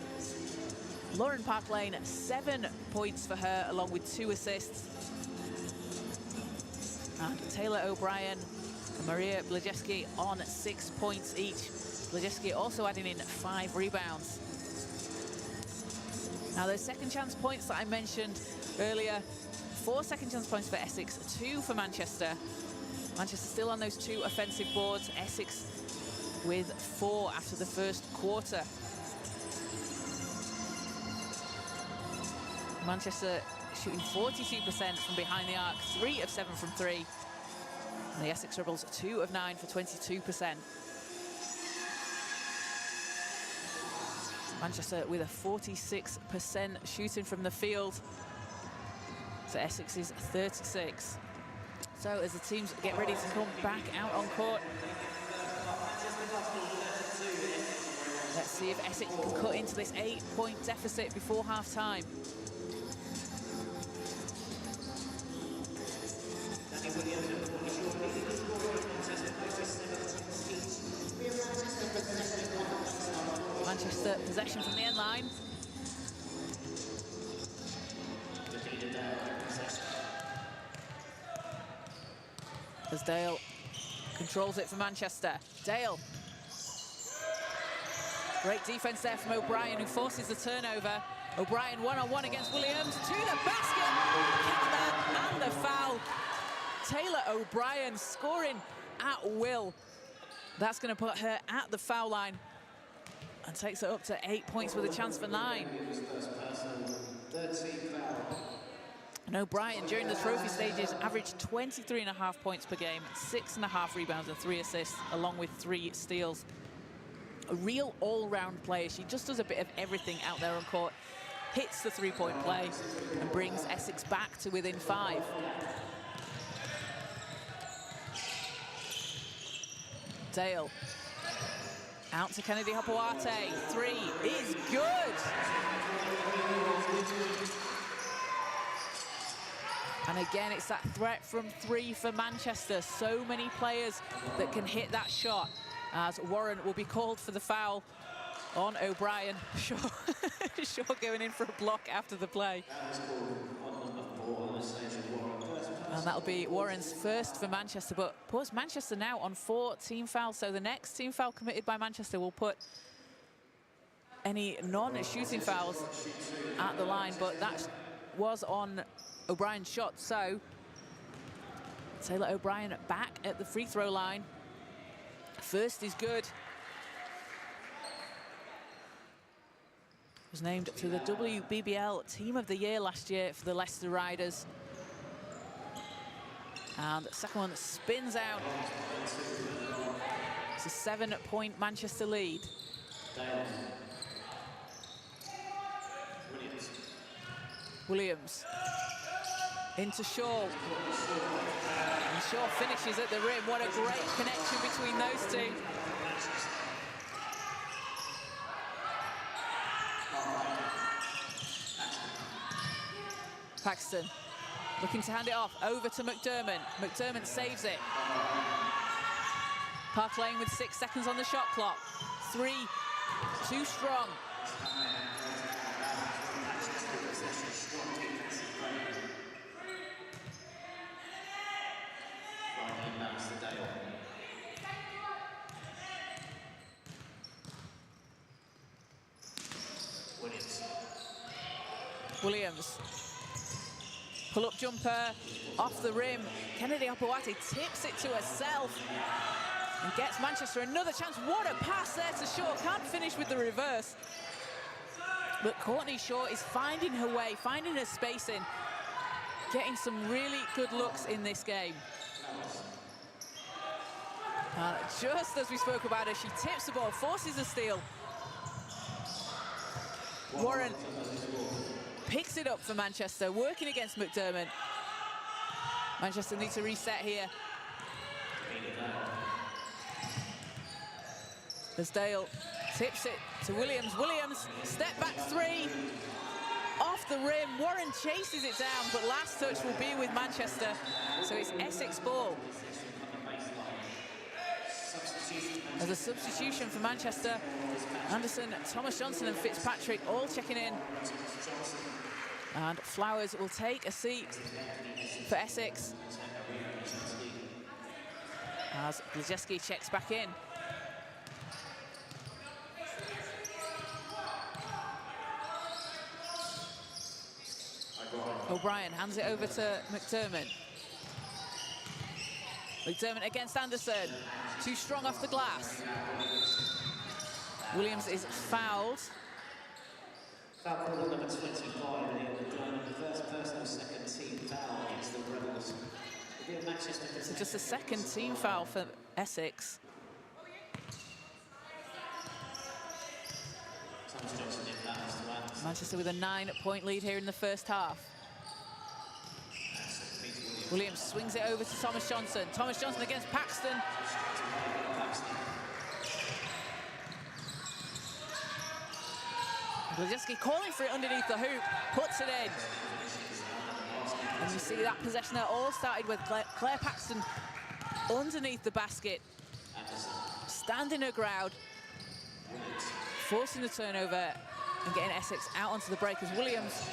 Lauren Parklane, 7 points for her, along with 2 assists. And Taylor O'Brien and Maria Blajeski on 6 points each. Blajeski also adding in 5 rebounds. Now those second chance points that I mentioned earlier, 4 second chance points for Essex, 2 for Manchester. Manchester still on those 2 offensive boards. Essex with 4 after the first quarter. Manchester shooting 42% from behind the arc, 3 of 7 from 3. And the Essex Rebels 2 of 9 for 22%. Manchester with a 46% shooting from the field. So Essex is 36. So as the teams get ready to come back out on court, let's see if Essex can cut into this 8-point deficit before half-time. Manchester possession from the end line. As Dale controls it for Manchester. Dale. Great defense there from O'Brien, who forces the turnover. O'Brien one-on-one against Williams, to the basket. Count that, and the foul. Taylor O'Brien scoring at will. That's going to put her at the foul line and takes it up to 8 points with a chance for 9. And O'Brien, during the trophy stages, averaged 23.5 points per game, 6.5 rebounds and 3 assists, along with 3 steals. A real all-round player. She just does a bit of everything out there on court. Hits the three-point play and brings Essex back to within 5. Dale. Out to Kennedy Hopoate. 3 is good. And again, it's that threat from 3 for Manchester. So many players that can hit that shot, as Warren will be called for the foul on O'Brien. Sure, sure going in for a block after the play. And that'll be Warren's first for Manchester, but puts Manchester now on 4 team fouls. So the next team foul committed by Manchester will put any non-shooting fouls at the line, but that was on O'Brien's shot. So Taylor O'Brien back at the free throw line. First is good. Was named to the WBBL Team of the Year last year for the Leicester Riders. And the second one spins out. It's a 7-point Manchester lead. Williams into Shaw. And Shaw finishes at the rim. What a great connection between those two. Paxton looking to hand it off over to McDermott. McDermott saves it. Park Lane with 6 seconds on the shot clock. 3, too strong. Williams. Pull-up jumper off the rim. Kennedy Opoate tips it to herself and gets Manchester another chance. What a pass there to Shaw. Can't finish with the reverse. But Courtney Shaw is finding her way, finding her spacing, getting some really good looks in this game. And just as we spoke about her, she tips the ball, forces a steal. Warren picks it up for Manchester, working against McDermott. Manchester need to reset here. As Dale tips it to Williams. Williams, step back 3, off the rim. Warren chases it down, but last touch will be with Manchester. So it's Essex ball. As a substitution for Manchester, Anderson, Thomas Johnson and Fitzpatrick all checking in. And Flowers will take a seat for Essex as Blazewski checks back in. O'Brien hands it over to McDermott. McDermott against Anderson. Too strong off the glass. Williams is fouled. Foul call number 25, the first personal second team foul against the Rebels. So just a second team foul for Essex. Manchester with a 9-point lead here in the first half. Williams swings it over to Thomas Johnson. Thomas Johnson against Paxton. Blazewski calling for it underneath the hoop, puts it in. And you see that possession there all started with Claire Paxton underneath the basket, standing her ground, forcing the turnover and getting Essex out onto the break as Williams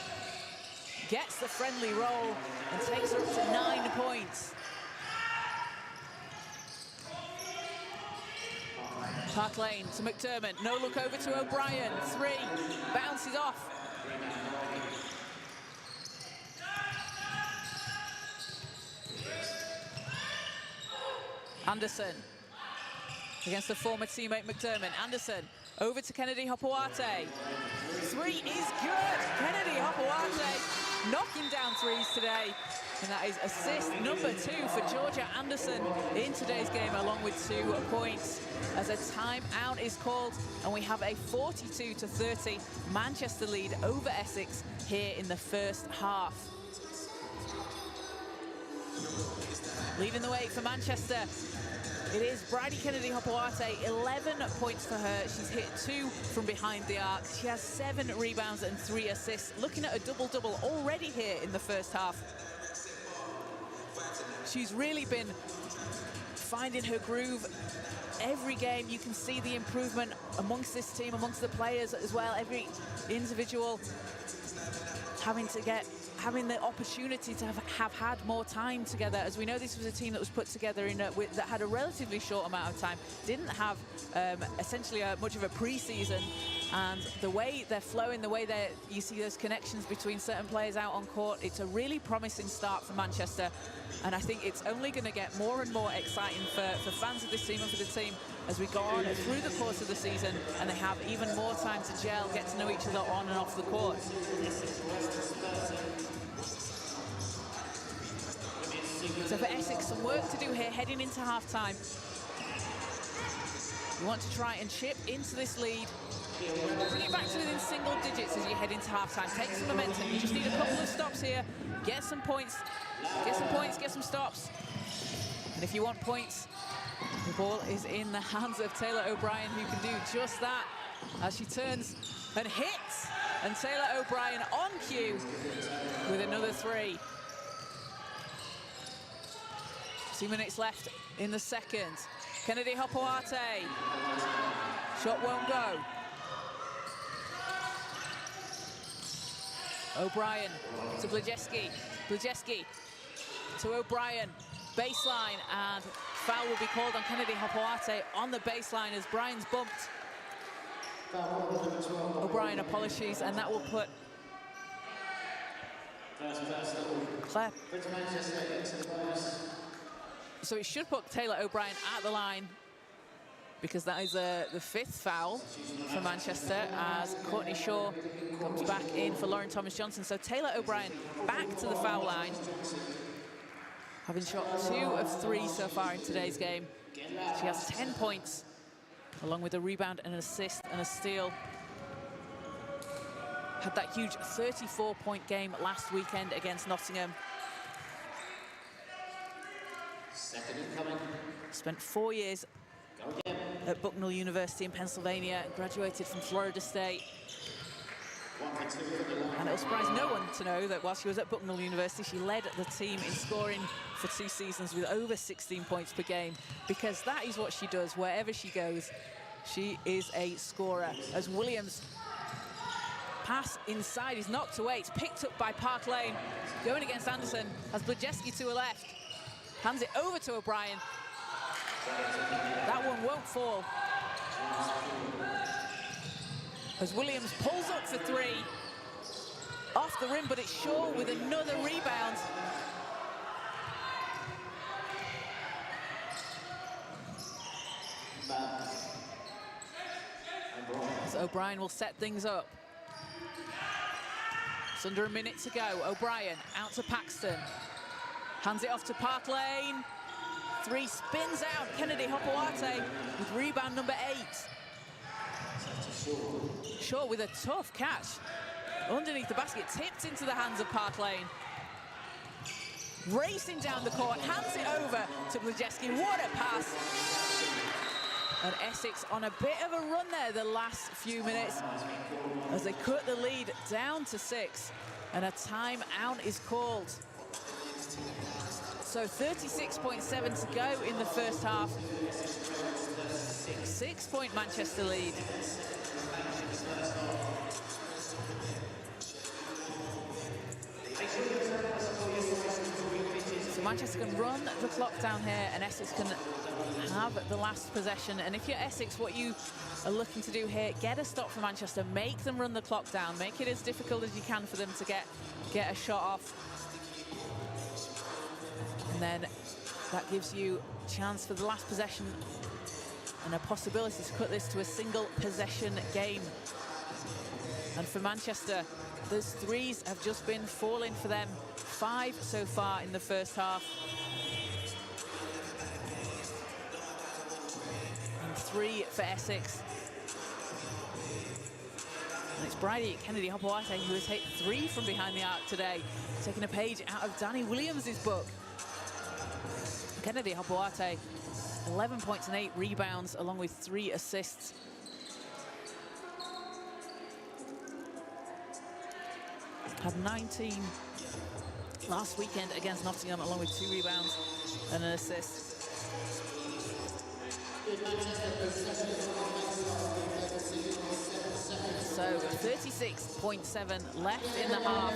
gets the friendly roll and takes her up to 9 points. Park Lane to McDermott, no look over to O'Brien, 3, bounces off. Anderson against the former teammate McDermott. Anderson over to Kennedy Opoate. 3 is good. Kennedy Opoate knocking down 3s today. And that is assist number 2 for Georgia Anderson in today's game, along with 2 points, as a timeout is called. And we have a 42-30 Manchester lead over Essex here in the first half. Leading the way for Manchester, it is Bridie Kennedy Opoate, 11 points for her. She's hit 2 from behind the arc. She has 7 rebounds and 3 assists, looking at a double-double already here in the first half. She's really been finding her groove. Every game you can see the improvement amongst this team, amongst the players as well. Every individual having the opportunity to have had more time together. As we know, this was a team that was put together that had a relatively short amount of time, didn't have essentially much of a pre-season, and the way they're flowing, the way you see those connections between certain players out on court, it's a really promising start for Manchester, and I think it's only going to get more and more exciting for fans of this team and for the team as we go on through the course of the season, and they have even more time to gel, get to know each other on and off the court. So for Essex, some work to do here heading into half-time. You want to try and chip into this lead, bring it back to within single digits as you head into half-time. Take some momentum. You just need a couple of stops here. Get some points, get some stops. And if you want points, the ball is in the hands of Taylor O'Brien, who can do just that as she turns and hits. And Taylor O'Brien on cue with another three. 2 minutes left in the second. Kennedy Hopoate. Shot won't go. O'Brien to Blajeski. Blajeski to O'Brien. Baseline, and foul will be called on Kennedy Hopoate on the baseline as Brian's bumped. O'Brien apologies, and that will put Claire. So it should put Taylor O'Brien at the line, because that is the fifth foul for Manchester as Courtney Shaw comes back in for Lauren Thomas-Johnson. So Taylor O'Brien back to the foul line, having shot 2 of 3 so far in today's game. She has 10 points, along with a rebound, an assist and a steal. Had that huge 34-point game last weekend against Nottingham. Second incoming. Spent 4 years at Bucknell University in Pennsylvania, graduated from Florida State. And it'll surprise no one to know that while she was at Bucknell University, she led the team in scoring for 2 seasons with over 16 points per game, because that is what she does wherever she goes. She is a scorer. As Williams pass inside is knocked away. It's picked up by Park Lane. Going against Anderson has Blajeski to her left. Hands it over to O'Brien. That one won't fall. As Williams pulls up for 3. Off the rim, but it's Shaw with another rebound. So O'Brien will set things up. It's under a minute to go. O'Brien out to Paxton. Hands it off to Park Lane. 3 spins out. Kennedy Hopoate with rebound number 8. Shaw with a tough catch. Underneath the basket, tipped into the hands of Park Lane. Racing down the court, hands it over to Blajeski. What a pass. And Essex on a bit of a run there the last few minutes as they cut the lead down to 6. And a timeout is called. So 36.7 to go in the first half. 6-point Manchester lead. So Manchester can run the clock down here, and Essex can have the last possession. And if you're Essex, what you are looking to do here, get a stop for Manchester, make them run the clock down, make it as difficult as you can for them to get a shot off. And then that gives you a chance for the last possession and a possibility to cut this to a single possession game. And for Manchester, those threes have just been falling for them. 5 so far in the first half. And 3 for Essex. And it's Bridie Kennedy Hopoate who has hit 3 from behind the arc today, taking a page out of Danny Williams' book. Kennedy Hopoate, 11 points and 8 rebounds, along with 3 assists. Had 19 last weekend against Nottingham, along with 2 rebounds. and an assist. So 36.7 left in the half.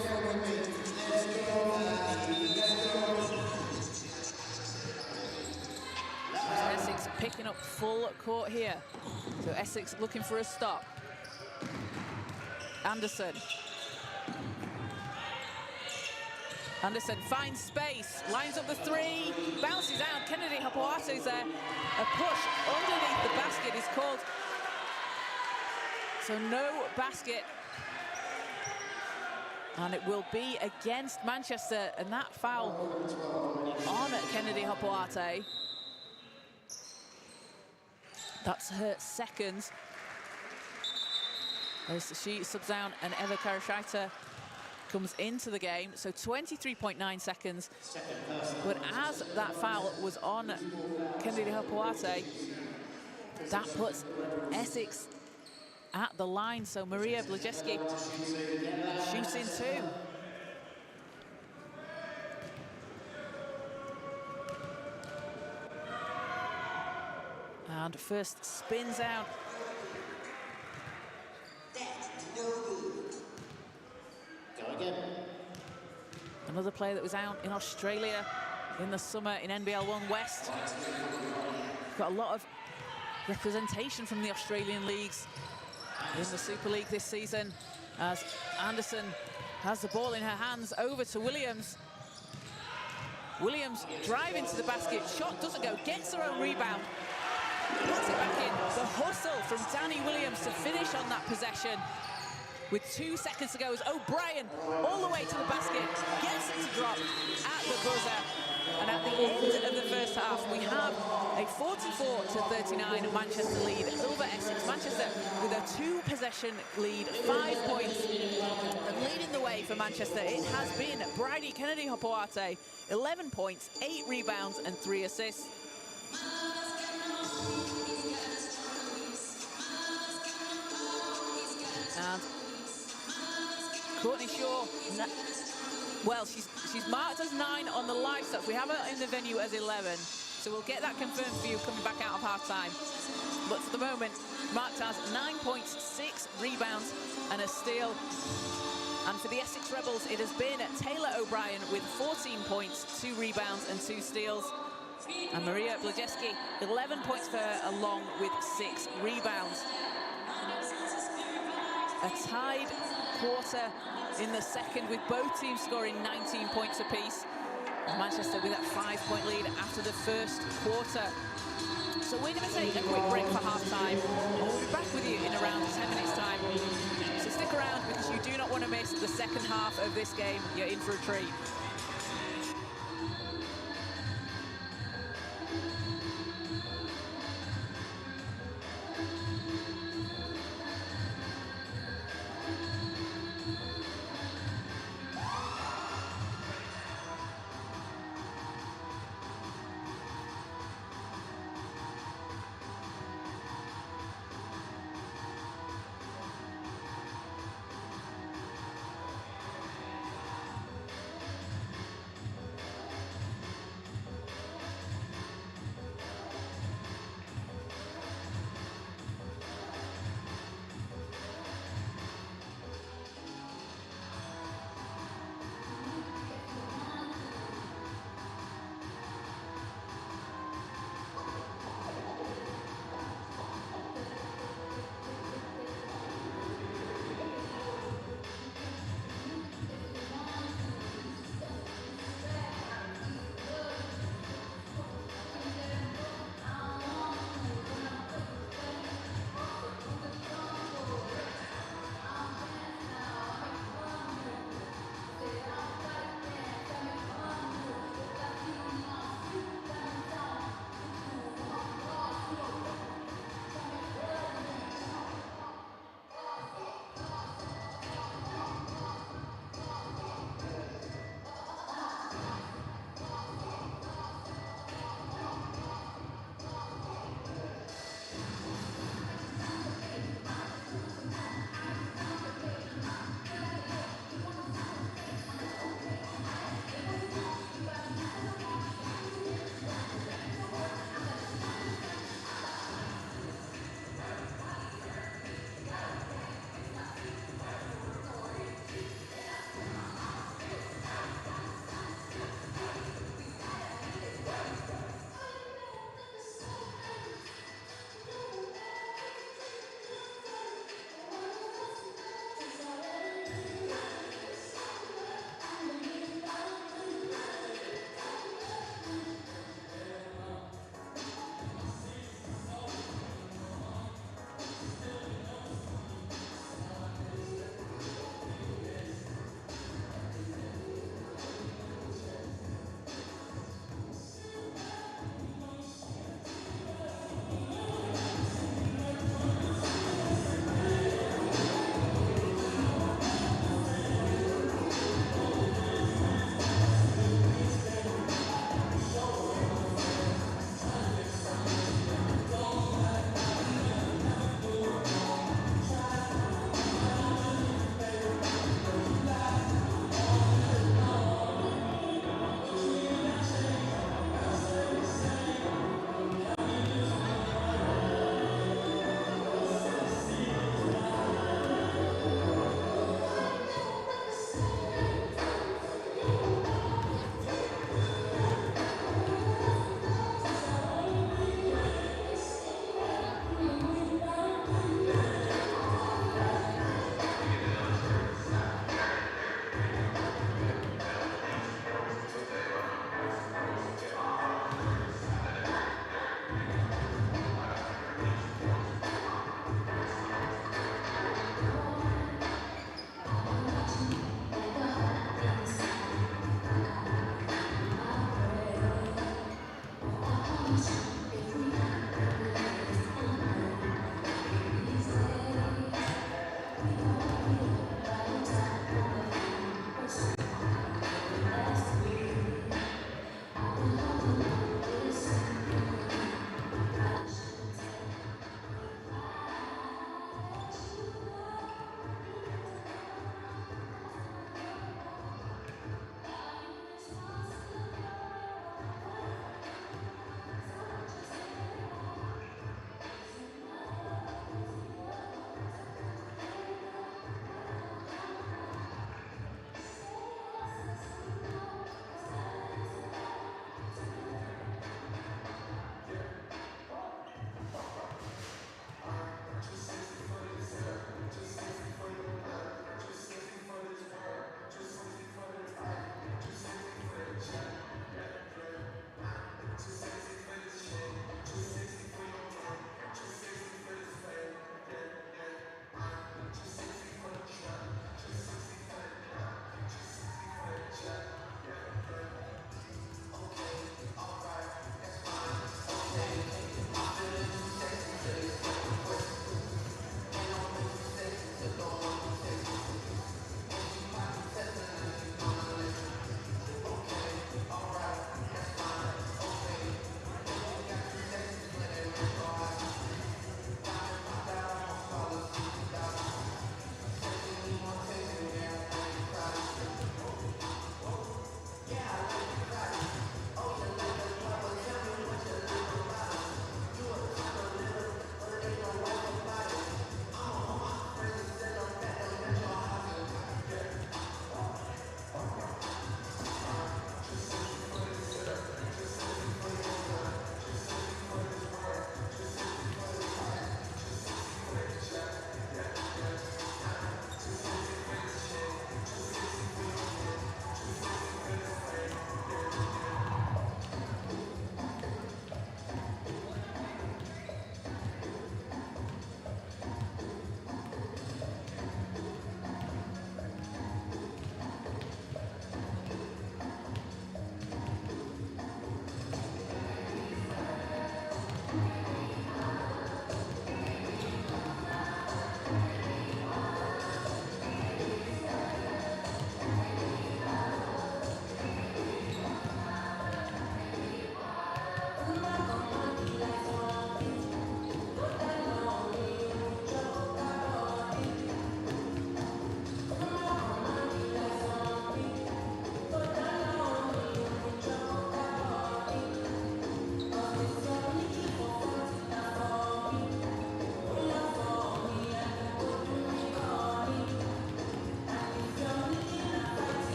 Essex picking up full court here. So Essex looking for a stop. Anderson. Anderson finds space, lines up the three, bounces out. Kennedy Hapuatu's there. A push underneath the basket is called. So no basket. And it will be against Manchester, and that foul on Kennedy Hapuatu. That's her second. As she subs down and Eva Karashaita comes into the game. So 23.9 seconds. But as that foul was on Kennedy Hapuatu, that puts Essex at the line. So Maria Blajeski shoots in two. And first spins out. Go again. Another player that was out in Australia in the summer in NBL 1 West. Got a lot of representation from the Australian leagues in the Super League this season, as Anderson has the ball in her hands over to Williams. Williams driving to the basket, shot doesn't go, gets her own rebound, puts it back in. The hustle from Danny Williams to finish on that possession. With 2 seconds to go as O'Brien all the way to the basket, gets it to drop at the buzzer. And at the end of the first half, we have a 44-39 Manchester lead over Essex. Manchester with a 2-possession lead, 5 points. And leading the way for Manchester, it has been Bridie Kennedy Hapuatu, 11 points, 8 rebounds and 3 assists. And Courtney Shaw, well, she's marked as 9 on the live stats. We have her in the venue as 11, so we'll get that confirmed for you coming back out of half-time. But for the moment, marked as 9 points, 6 rebounds and a steal. And for the Essex Rebels, it has been Taylor O'Brien with 14 points, 2 rebounds and 2 steals. And Maria Blajeski, 11 points for her, along with 6 rebounds. A tied quarter in the second, with both teams scoring 19 points apiece. And Manchester with that 5-point lead after the first quarter. So we're going to take a quick break for half-time, and we'll be back with you in around 10 minutes' time. So stick around, because you do not want to miss the second half of this game. You're in for a treat.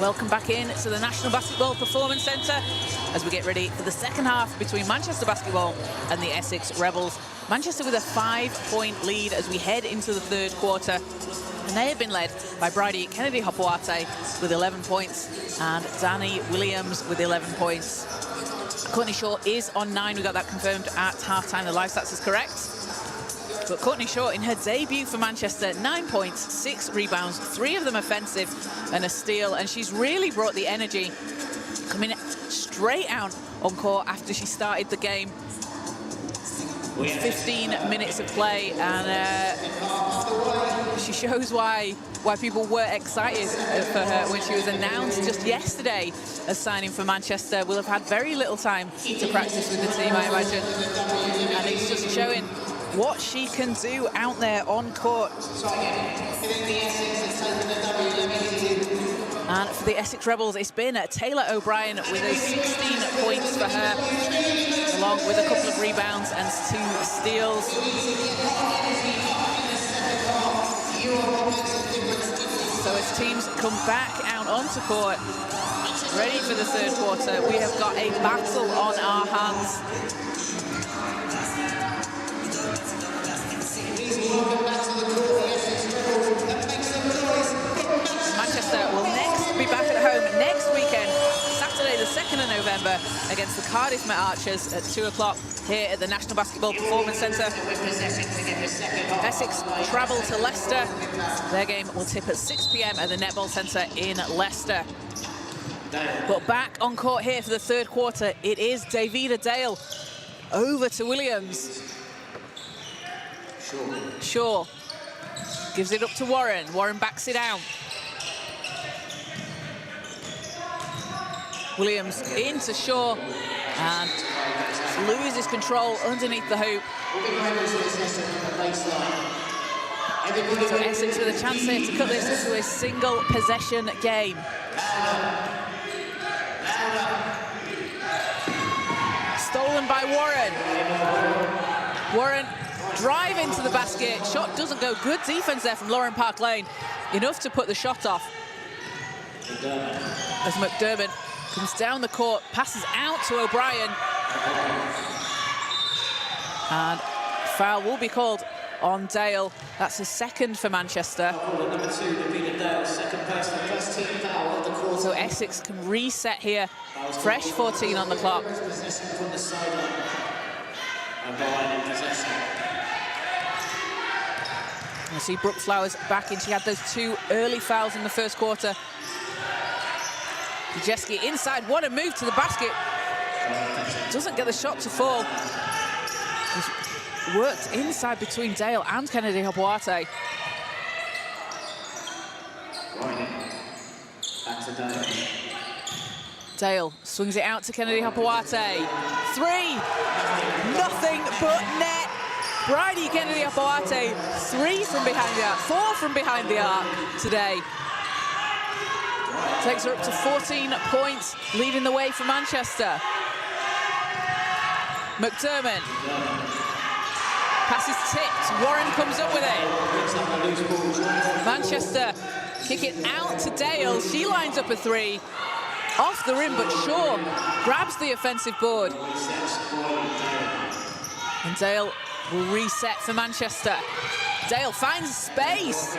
Welcome back in to the National Basketball Performance Centre as we get ready for the second half between Manchester Basketball and the Essex Rebels. Manchester with a 5-point lead as we head into the third quarter. And they have been led by Bridie Kennedy-Hopewate with 11 points and Danny Williams with 11 points. Courtney Shaw is on 9. We got that confirmed at halftime. The live stats is correct. But Courtney Shaw, in her debut for Manchester, 9 points, 6 rebounds, 3 of them offensive and a steal. And she's really brought the energy, coming straight out on court after she started the game. 15 minutes of play, and she shows why people were excited for her when she was announced just yesterday as signing for Manchester. Will have had very little time to practice with the team, I imagine. And it's just showing what she can do out there on court. And for the Essex Rebels, it's been Taylor O'Brien with those 16 points for her, along with a couple of rebounds and 2 steals. So as teams come back out onto court, ready for the third quarter, we have got a battle on our hands. Manchester will next be back at home next weekend, Saturday the 2nd of November, against the Cardiff Met Archers at 2 o'clock here at the National Basketball Performance Centre. Essex travel to Leicester. Their game will tip at 6 p.m. at the Netball Centre in Leicester. But back on court here for the third quarter, it is Davida Dale over to Williams. Shaw gives it up to Warren. Warren backs it out. Williams into Shaw and loses control underneath the hoop. So Essex with a chance here to cut this into a single possession game. Stolen by Warren. Warren drive into the basket. Shot doesn't go. Good defense there from Lauren Park Lane. Enough to put the shot off. As McDermott comes down the court, passes out to O'Brien. And foul will be called on Dale. That's a second for Manchester. So Essex can reset here. Fresh 14 on the clock. I see Brooke Flowers back in. She had those 2 early fouls in the first quarter. Bujeski inside, what a move to the basket. Doesn't get the shot to fall. He's worked inside between Dale and Kennedy Hopoate. Dale swings it out to Kennedy Hopoate. 3, nothing but net. Bridie Kennedy Hopoate, 3 from behind the arc, 4 from behind the arc today. Takes her up to 14 points, leading the way for Manchester. McDermott. Pass is tipped. Warren comes up with it. Manchester kick it out to Dale. She lines up a 3. Off the rim, but Shaw grabs the offensive board. And Dale will reset for Manchester. Dale finds space.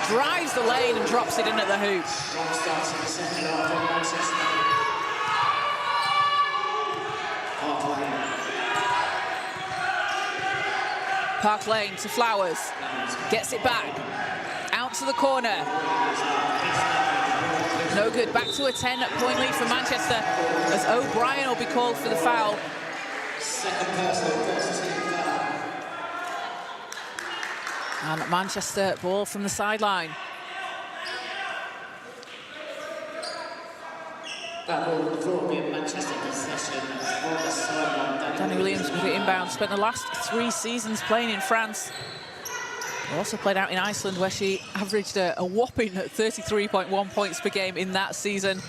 Drives the lane and drops it in at the hoop. Park Lane to Flowers. Gets it back. Out to the corner. No good. Back to a 10-point lead for Manchester as O'Brien will be called for the foul. And Manchester ball from the sideline. Danny Williams with the inbound. Spent the last 3 seasons playing in France. Also played out in Iceland, where she averaged a whopping 33.1 points per game in that season.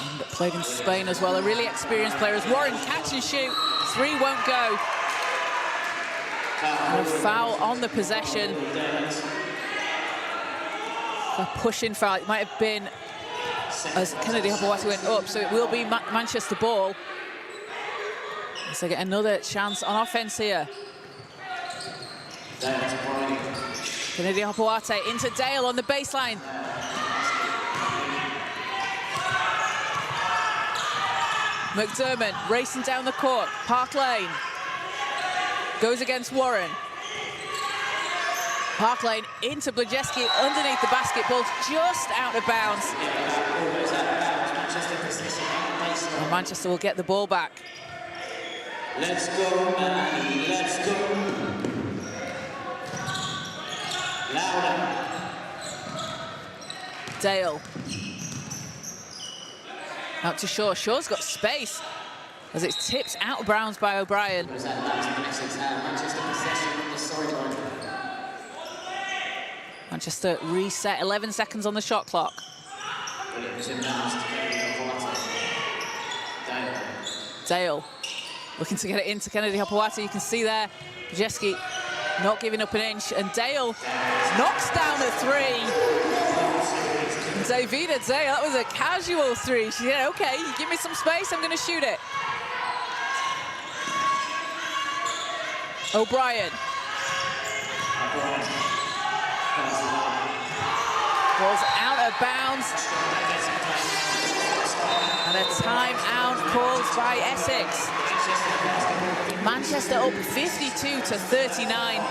And played in Spain as well. A really experienced player as Warren catch and shoot. 3 won't go. And a foul on the possession. A pushing foul. It might have been as Kennedy Hopoate went up, so it will be Manchester ball. So they get another chance on offense here. Kennedy Hopoate into Dale on the baseline. McDermott racing down the court. Park Lane goes against Warren. Park Lane into Bujeski underneath the basketball, just out of bounds. And Manchester will get the ball back. Let's go, man, let's go. Louder. Dale. Out to Shaw. Shaw's got space. as it's tipped out of bounds by O'Brien. Manchester reset, 11 seconds on the shot clock. Dale looking to get it into Kennedy Hopewati. You can see there, Brzeski not giving up an inch, and Dale knocks down a three. Davida Dale, that was a casual three. She said, okay, you give me some space, I'm gonna shoot it. O'Brien. Ball's out of bounds. And a timeout called by Essex. Manchester up 52-39.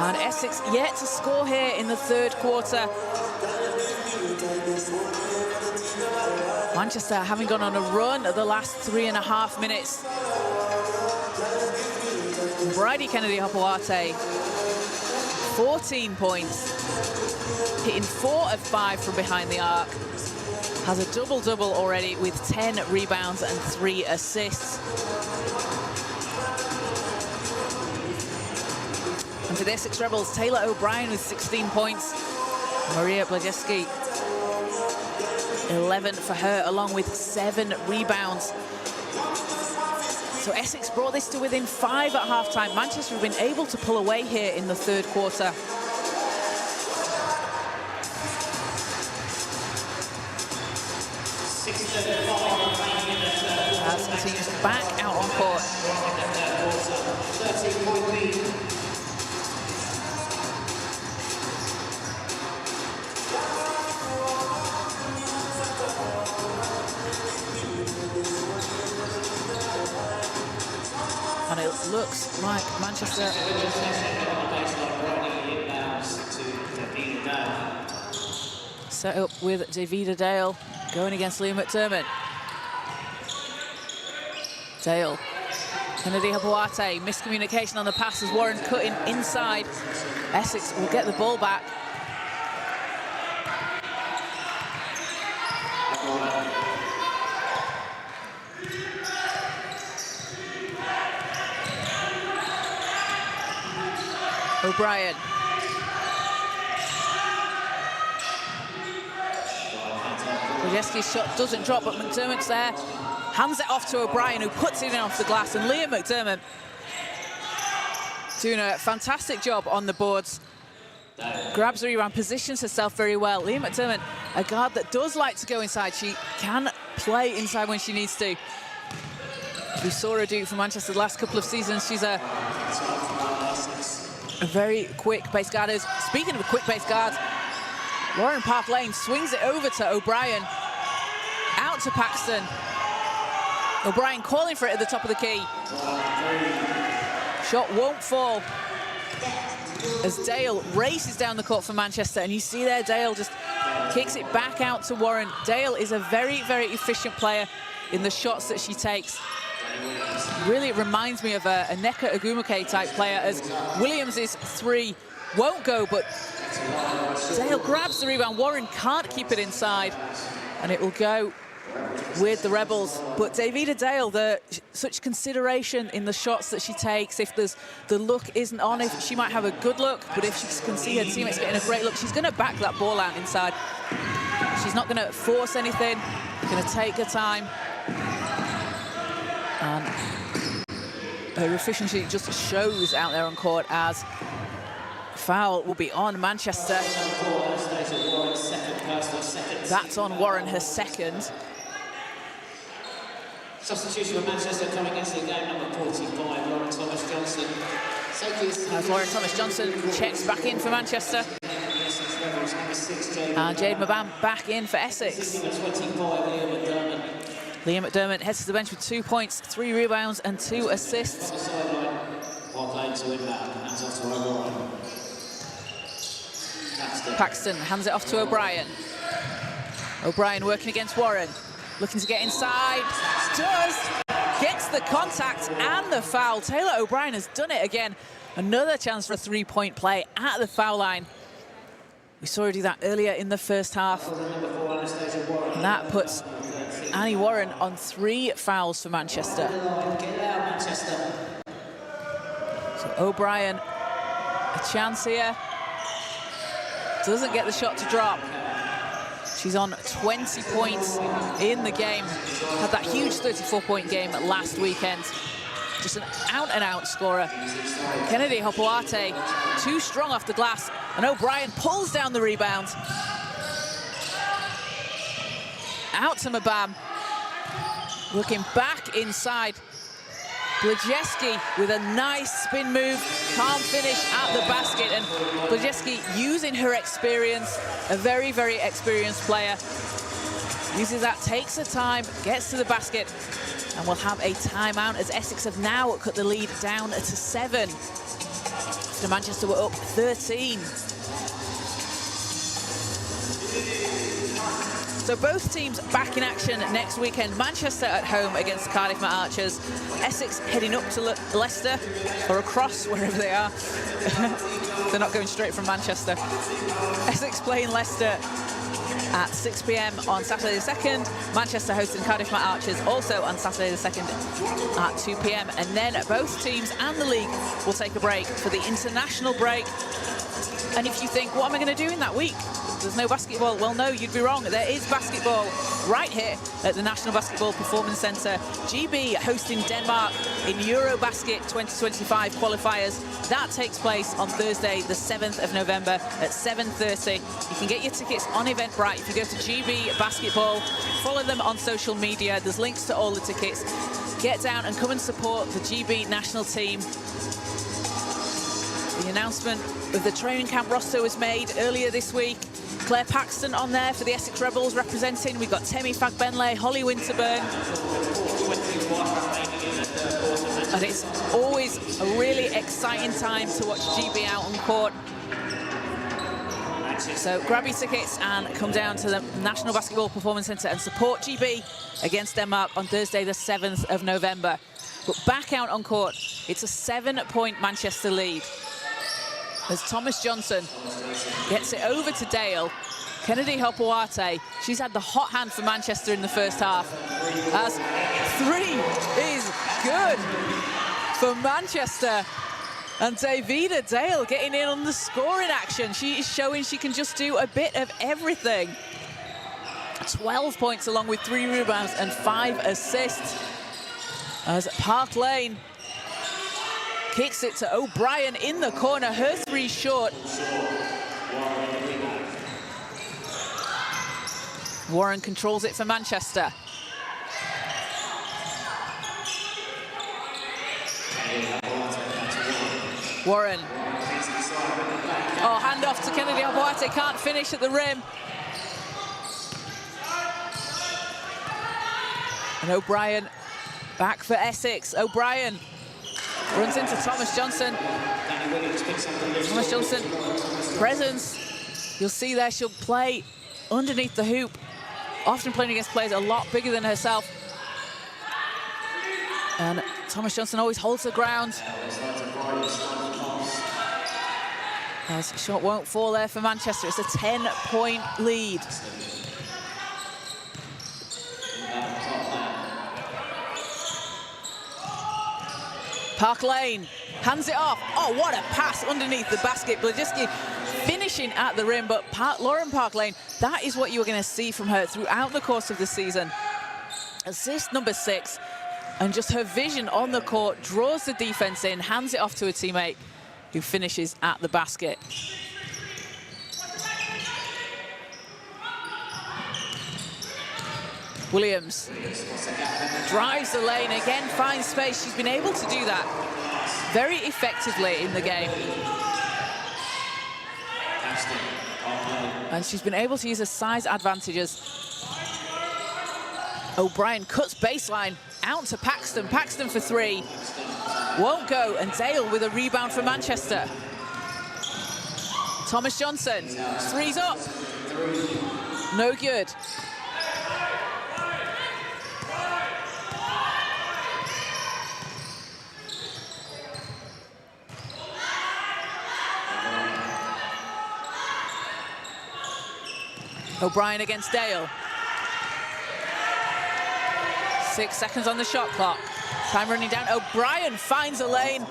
And Essex yet to score here in the third quarter. Manchester having gone on a run at the last 3.5 minutes. Bridie Kennedy Hopewati, 14 points, hitting 4 of 5 from behind the arc. Has a double-double already with 10 rebounds and 3 assists. And for the Essex Rebels, Taylor O'Brien with 16 points. Maria Blajeski, 11 for her, along with 7 rebounds. So Essex brought this to within 5 at halftime. Manchester have been able to pull away here in the third quarter. As the team's back out on court. And it looks like Manchester set up with Davida Dale going against Liam McDermott. Dale, Kennedy Hopewati, miscommunication on the pass as Warren cutting inside. Essex will get the ball back. O'Brien. Brzeski's shot doesn't drop, but McDermott's there. Hands it off to O'Brien, who puts it in off the glass, and Liam McDermott doing a fantastic job on the boards. Grabs the rebound, positions herself very well. Liam McDermott, a guard that does like to go inside. She can play inside when she needs to. We saw her do it for Manchester the last couple of seasons. She's a very quick base guard. Speaking of a quick base guard, Lauren Park Lane swings it over to O'Brien. Out to Paxton. O'Brien calling for it at the top of the key. Shot won't fall. As Dale races down the court for Manchester, and you see there Dale just kicks it back out to Warren. Dale is a very, very efficient player in the shots that she takes. Really reminds me of a Nneka Ogwumike type player, as Williams' three won't go, but Dale grabs the rebound. Warren can't keep it inside, and it will go with the Rebels. But Davida Dale, such consideration in the shots that she takes. If the look isn't on, if she might have a good look, but if she can see her teammates getting a great look, she's going to back that ball out inside. She's not going to force anything, going to take her time. And her efficiency just shows out there on court, as foul will be on Manchester. That's on Warren, her second. Substitution for Manchester coming into the game, number 45, Lauren Thomas-Johnson. As Lauren Thomas-Johnson checks back in for Manchester. And Jade Mabam back in for Essex. Liam McDermott heads to the bench with 2 points, 3 rebounds and 2 assists. Paxton hands it off to O'Brien. O'Brien working against Warren, looking to get inside. Does! Gets the contact and the foul. Taylor O'Brien has done it again. Another chance for a three-point play at the foul line. We saw her do that earlier in the first half. And that puts Annie Warren on 3 fouls for Manchester. Get out, Manchester. So O'Brien, a chance here. Doesn't get the shot to drop. She's on 20 points in the game. Had that huge 34-point game last weekend. Just an out-and-out scorer. Kennedy Hopoate, too strong off the glass, and O'Brien pulls down the rebound. Out to Mabam. Looking back inside. Blajeski with a nice spin move. Can't finish at the basket, and Blajeski using her experience, a very, very experienced player. Uses that, takes her time, gets to the basket, and we'll have a timeout as Essex have now cut the lead down to 7. After Manchester were up 13. So both teams back in action next weekend. Manchester at home against Cardiff Met Archers. Essex heading up to Leicester, or across, wherever they are. They're not going straight from Manchester. Essex playing Leicester at 6 p.m. on Saturday the 2nd. Manchester hosting Cardiff Met Archers also on Saturday the 2nd at 2 p.m. And then both teams and the league will take a break for the international break. And if you think, what am I going to do in that week? There's no basketball. Well, no, you'd be wrong. There is basketball right here at the National Basketball Performance Centre. GB hosting Denmark in Eurobasket 2025 qualifiers. That takes place on Thursday, the 7th of November at 7:30. You can get your tickets on Eventbrite. If you go to GB Basketball, follow them on social media. There's links to all the tickets. Get down and come and support the GB national team. The announcement of the training camp roster was made earlier this week. Claire Paxton on there for the Essex Rebels representing. We've got Temi Fagbenle, Holly Winterburn. And it's always a really exciting time to watch GB out on court. So grab your tickets and come down to the National Basketball Performance Centre and support GB against Denmark on Thursday, the 7th of November. But back out on court, it's a 7-point Manchester lead. As Thomas Johnson gets it over to Dale. Kennedy Hopoate, she's had the hot hand for Manchester in the first half. As 3 is good for Manchester. And Davida Dale getting in on the scoring action. She is showing she can just do a bit of everything. 12 points along with 3 rebounds and 5 assists. As Park Lane kicks it to O'Brien in the corner, her 3 short. Warren controls it for Manchester. Warren. Oh, hand off to Kennedy Hopoate, can't finish at the rim. And O'Brien back for Essex. O'Brien runs into Thomas Johnson. Thomas Johnson, presence. You'll see there she'll play underneath the hoop, often playing against players a lot bigger than herself. And Thomas Johnson always holds the ground. As shot won't fall there for Manchester. It's a 10-point lead. Park Lane hands it off. Oh, what a pass underneath the basket. Blajeski finishing at the rim, but Lauren Park Lane, that is what you're going to see from her throughout the course of the season. Assist number 6, and just her vision on the court, draws the defense in, hands it off to a teammate who finishes at the basket. Williams drives the lane, again finds space. She's been able to do that very effectively in the game. And she's been able to use her size advantages. O'Brien cuts baseline, out to Paxton. Paxton for 3. Won't go, and Dale with a rebound for Manchester. Thomas Johnson, 3's up. No good. O'Brien against Dale. 6 seconds on the shot clock. Time running down. O'Brien finds a lane.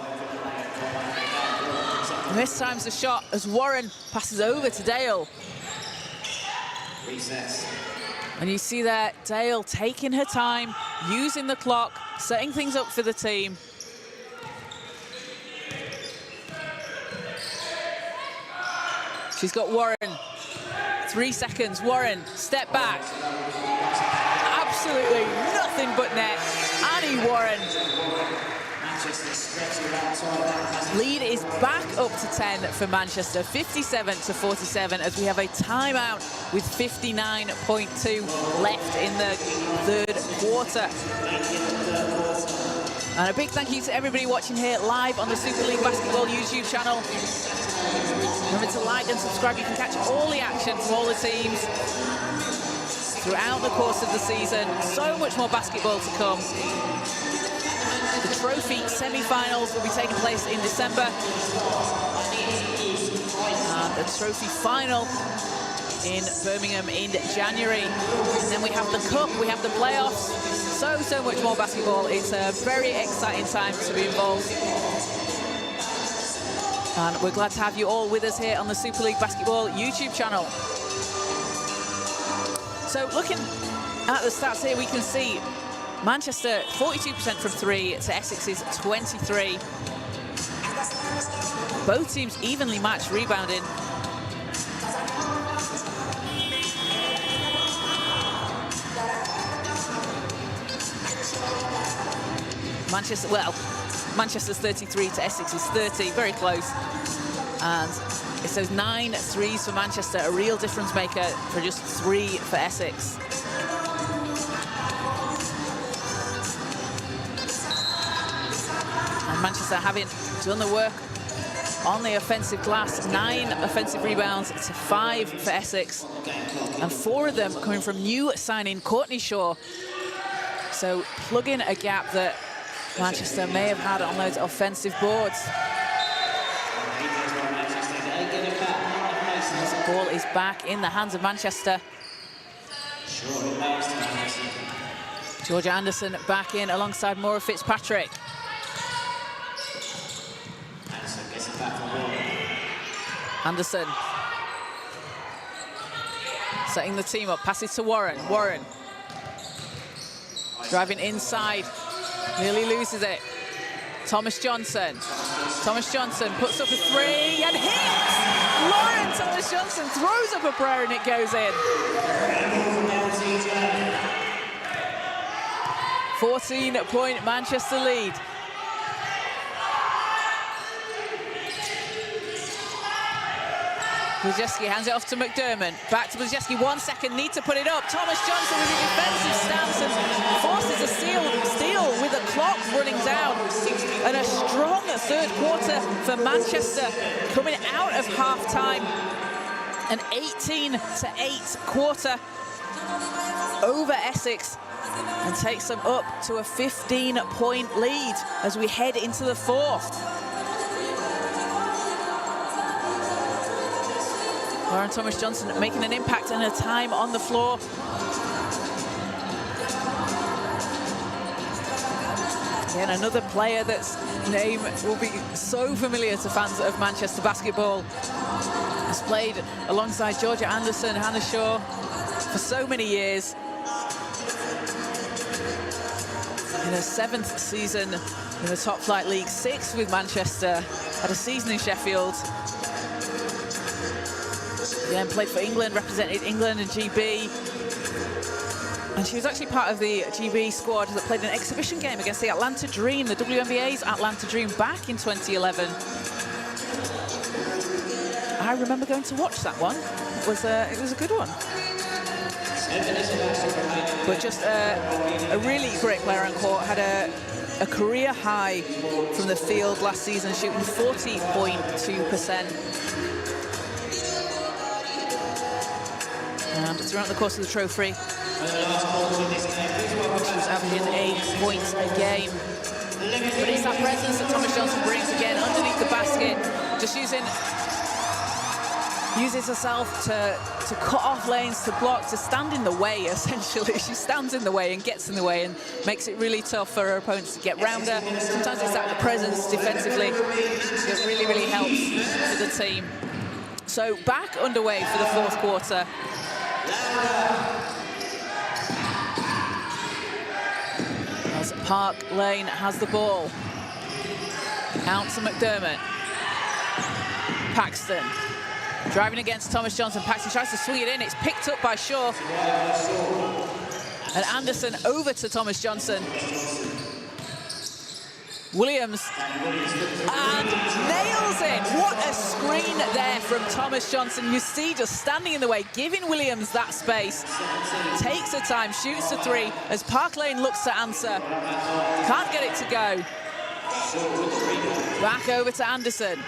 Mistimes the shot as Warren passes over to Dale. Recess. And you see there, Dale taking her time, using the clock, setting things up for the team. She's got Warren. 3 seconds. Warren, step back. Absolutely nothing but net. Annie Warren. Lead is back up to 10 for Manchester, 57-47, as we have a timeout with 59.2 left in the third quarter. And a big thank you to everybody watching here live on the Super League Basketball YouTube channel. Remember to like and subscribe. You can catch all the action from all the teams throughout the course of the season. So much more basketball to come. The trophy semi-finals will be taking place in December. And the trophy final in Birmingham in January. And then we have the cup, we have the playoffs. So much more basketball. It's a very exciting time to be involved. And we're glad to have you all with us here on the Super League Basketball YouTube channel. So looking at the stats here, we can see Manchester 42% from 3 to Essex's 23. Both teams evenly matched rebounding. Manchester's 33 to Essex's 30, very close. And it's those 9 threes for Manchester, a real difference maker for just 3 for Essex. And Manchester having done the work on the offensive glass, 9 offensive rebounds to 5 for Essex. And 4 of them coming from new signing Courtney Shaw. So plugging a gap that Manchester may have had on those offensive boards. This ball is back in the hands of Manchester. Georgia Anderson back in alongside Maura Fitzpatrick. Anderson setting the team up, passes to Warren. Warren driving inside, nearly loses it. Thomas Johnson puts up a 3 and hits! Lauren Thomas Johnson throws up a prayer and it goes in. 14-point Manchester lead. Blazewski hands it off to McDermott. Back to Blazewski, 1 second, need to put it up. Thomas Johnson with a defensive stance and forces a steal with the clock running down. And a strong third quarter for Manchester coming out of half-time. An 18-8 quarter over Essex and takes them up to a 15-point lead as we head into the fourth. Lauren Thomas Johnson making an impact and her time on the floor. Again, another player that's name will be so familiar to fans of Manchester basketball. Has played alongside Georgia Anderson, Hannah Shaw for so many years. In her 7th season in the top flight league, 6th with Manchester, had a season in Sheffield. Again, played for England, represented England and GB. And she was actually part of the GB squad that played an exhibition game against the Atlanta Dream, the WNBA's Atlanta Dream, back in 2011. I remember going to watch that one. It was a good one. But just a really great player on court. Had a career high from the field last season, shooting 40.2%. And throughout the course of the trophy, she was averaging 8 points a game. But it's that presence that Thomas Johnson brings again underneath the basket, just using uses herself to cut off lanes, to block, to stand in the way, essentially. She stands in the way and gets in the way and makes it really tough for her opponents to get round her. Sometimes it's that presence defensively that really, really helps for the team. So back underway for the fourth quarter. As Park Lane has the ball. Out to McDermott. Paxton. Driving against Thomas Johnson. Paxton tries to swing it in. It's picked up by Shaw. And Anderson over to Thomas Johnson. Williams. And nails it. What a screen there from Thomas Johnson. You see just standing in the way, giving Williams that space. Takes her time, shoots the three as Park Lane looks to answer. Can't get it to go. Back over to Anderson.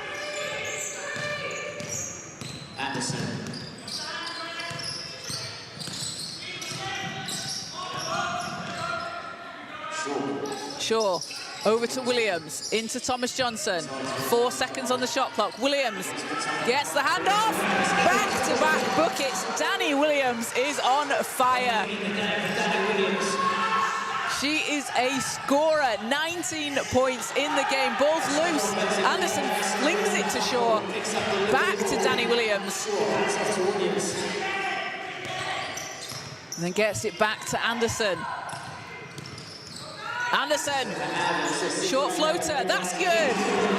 Shaw over to Williams, into Thomas Johnson. 4 seconds on the shot clock. Williams gets the handoff. Back-to-back buckets. Danny Williams is on fire. She is a scorer. 19 points in the game. Ball's loose. Anderson flings it to Shaw. Back to Danny Williams. And then gets it back to Anderson. Anderson, short floater, that's good.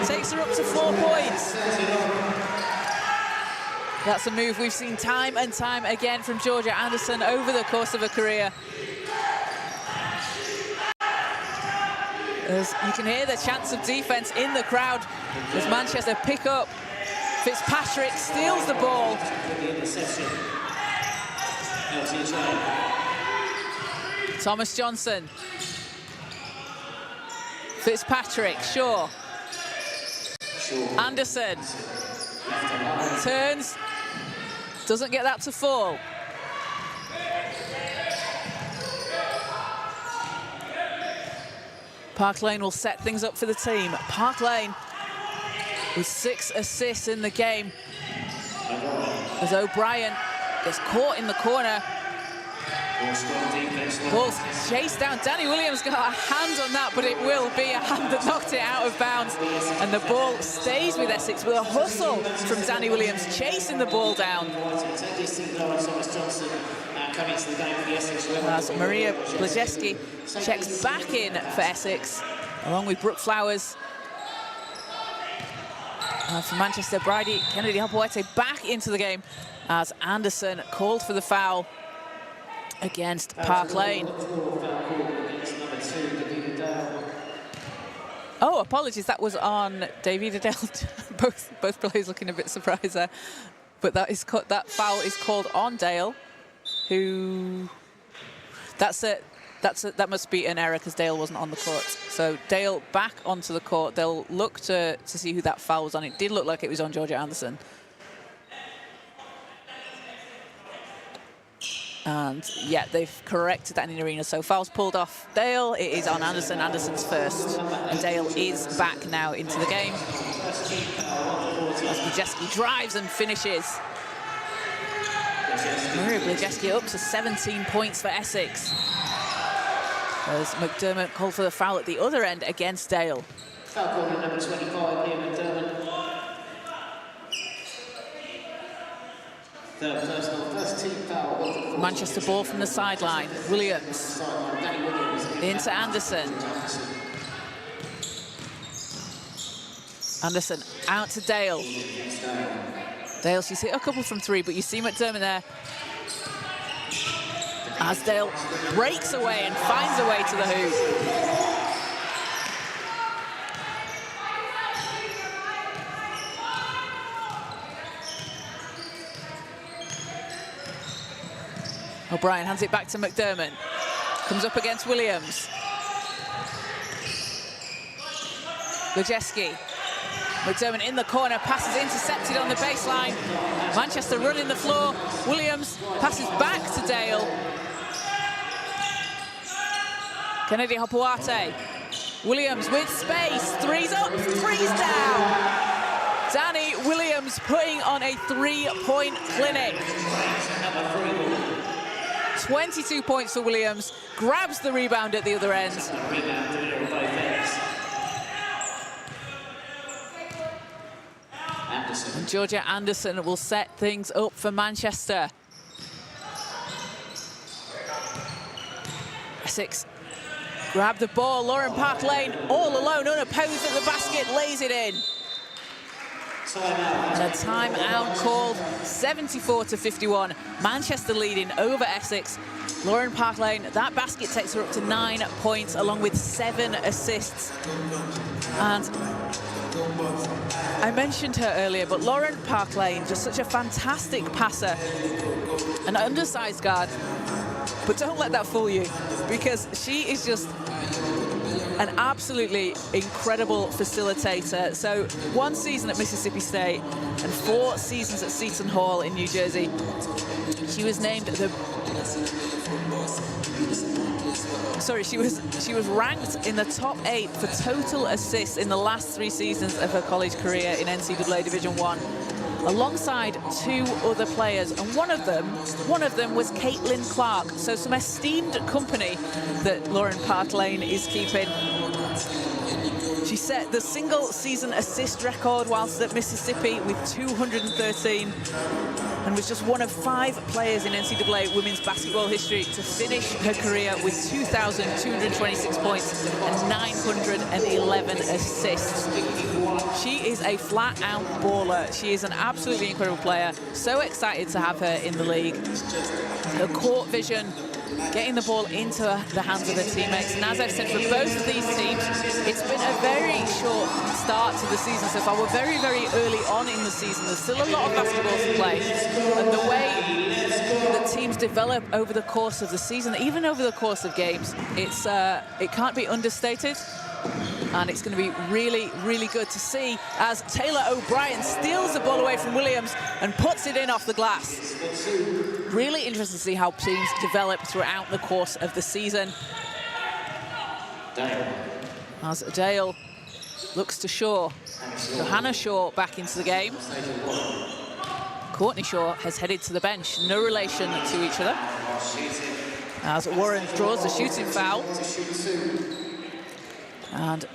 Takes her up to 4 points. That's a move we've seen time and time again from Georgia Anderson over the course of her career. As you can hear the chants of defense in the crowd as Manchester pick up. Fitzpatrick steals the ball. Thomas Johnson. Fitzpatrick, Shaw. Anderson. Turns. Doesn't get that to fall. Park Lane will set things up for the team. Park Lane with 6 assists in the game. As O'Brien gets caught in the corner. Ball's chased down. Danny Williams got a hand on that, but it will be a hand that knocked it out of bounds. And the ball stays with Essex with a hustle from Danny Williams, chasing the ball down. As Maria Blajeski checks back in for Essex, along with Brooke Flowers. For Manchester, Bridie Kennedy Hopewhite back into the game as Anderson called for the foul against Park Lane. Oh, apologies, that was on David Adele. both players looking a bit surprised there. But that foul is called on Dale, who that must be an error because Dale wasn't on the court. So Dale back onto the court. They'll look to see who that foul was on. It did look like it was on Georgia Anderson. And yeah, they've corrected that in the arena. So foul's pulled off Dale. It is on Anderson. Anderson's first. And Dale is back now into the game. As Blajeski drives and finishes. Maria Blajeski up to 17 points for Essex. As McDermott called for the foul at the other end against Dale. Foul called in number 25, Liam McDermott. Third personal, first team foul. Manchester ball from the sideline. Williams. Into Anderson. Anderson out to Dale. Dale, she's hit a couple from 3, but you see McDermott there. As Dale breaks away and finds a way to the hoop. O'Brien hands it back to McDermott. Comes up against Williams. Blajeski. McDermott in the corner, passes intercepted on the baseline. Manchester running the floor. Williams passes back to Dale. Kennedy Hopewhite. Williams with space. Three's up, three's down. Danny Williams Williams putting on a 3-point clinic. 22 points for Williams, grabs the rebound at the other end. And Georgia Anderson will set things up for Manchester. Essex grab the ball, Lauren Park Lane all alone, unopposed at the basket, lays it in. And a timeout called, 74-51. Manchester leading over Essex. Lauren Park Lane, that basket takes her up to 9 points, along with 7 assists. And I mentioned her earlier, but Lauren Park Lane, just such a fantastic passer, an undersized guard. But don't let that fool you, because she is just an absolutely incredible facilitator. So 1 season at Mississippi State and 4 seasons at Seton Hall in New Jersey. She was named the... Sorry, she was ranked in the top 8 for total assists in the last 3 seasons of her college career in NCAA Division I, alongside 2 other players, and one of them was Caitlin Clark. So some esteemed company that Lauren Park Lane is keeping. She set the single season assist record whilst at Mississippi with 213, and was just one of 5 players in NCAA women's basketball history to finish her career with 2,226 points and 911 assists. She is a flat-out baller. She is an absolutely incredible player. So excited to have her in the league. Her court vision, getting the ball into the hands of her teammates. And as I've said, for both of these teams, it's been a very short start to the season so far. We're very, very early on in the season. There's still a lot of basketball to play. And the way that teams develop over the course of the season, even over the course of games, it can't be understated. And it's going to be really, really good to see as Taylor O'Brien steals the ball away from Williams and puts it in off the glass. Really interesting to see how teams develop throughout the course of the season. As Dale looks to Shaw. Johanna Shaw back into the game. Courtney Shaw has headed to the bench. No relation to each other. As Warren draws the shooting foul. And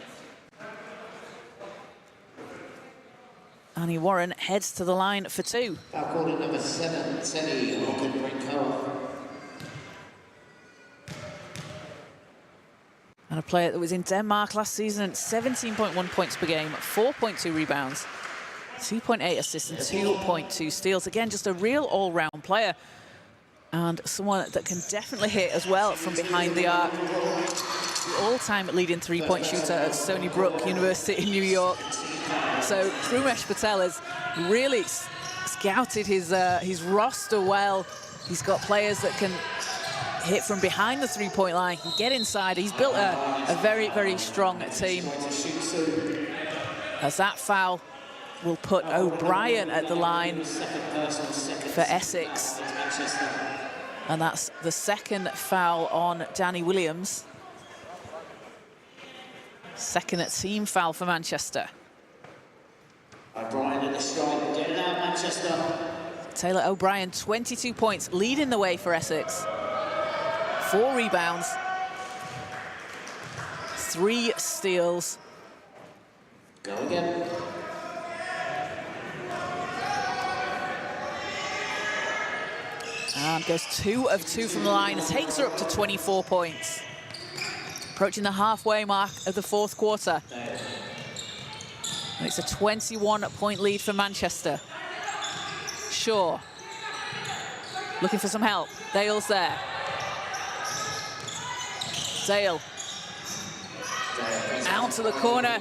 Annie Warren heads to the line for 2. Foul called at number 7, Teddy Rocken-Brinko. And a player that was in Denmark last season, 17.1 points per game, 4.2 rebounds, 2.8 assists and 2.2 steals. Again, just a real all-round player. And someone that can definitely hit as well from behind the arc. The all-time leading 3-point shooter at Stony Brook University in New York. So Krumesh Patel has really scouted his roster well. He's got players that can hit from behind the 3-point line, can get inside. He's built a very, very strong team. As that foul will put O'Brien at the line for Essex. And that's the 2nd foul on Danny Williams. 2nd team foul for Manchester. O'Brien at the strike, get it out, Manchester. Taylor O'Brien, 22 points, leading the way for Essex. 4 rebounds, 3 steals. Go again. And goes 2 of 2 from the line, takes her up to 24 points. Approaching the halfway mark of the 4th quarter. And it's a 21-point lead for Manchester. Shaw looking for some help. Dale's there. Dale out to the corner.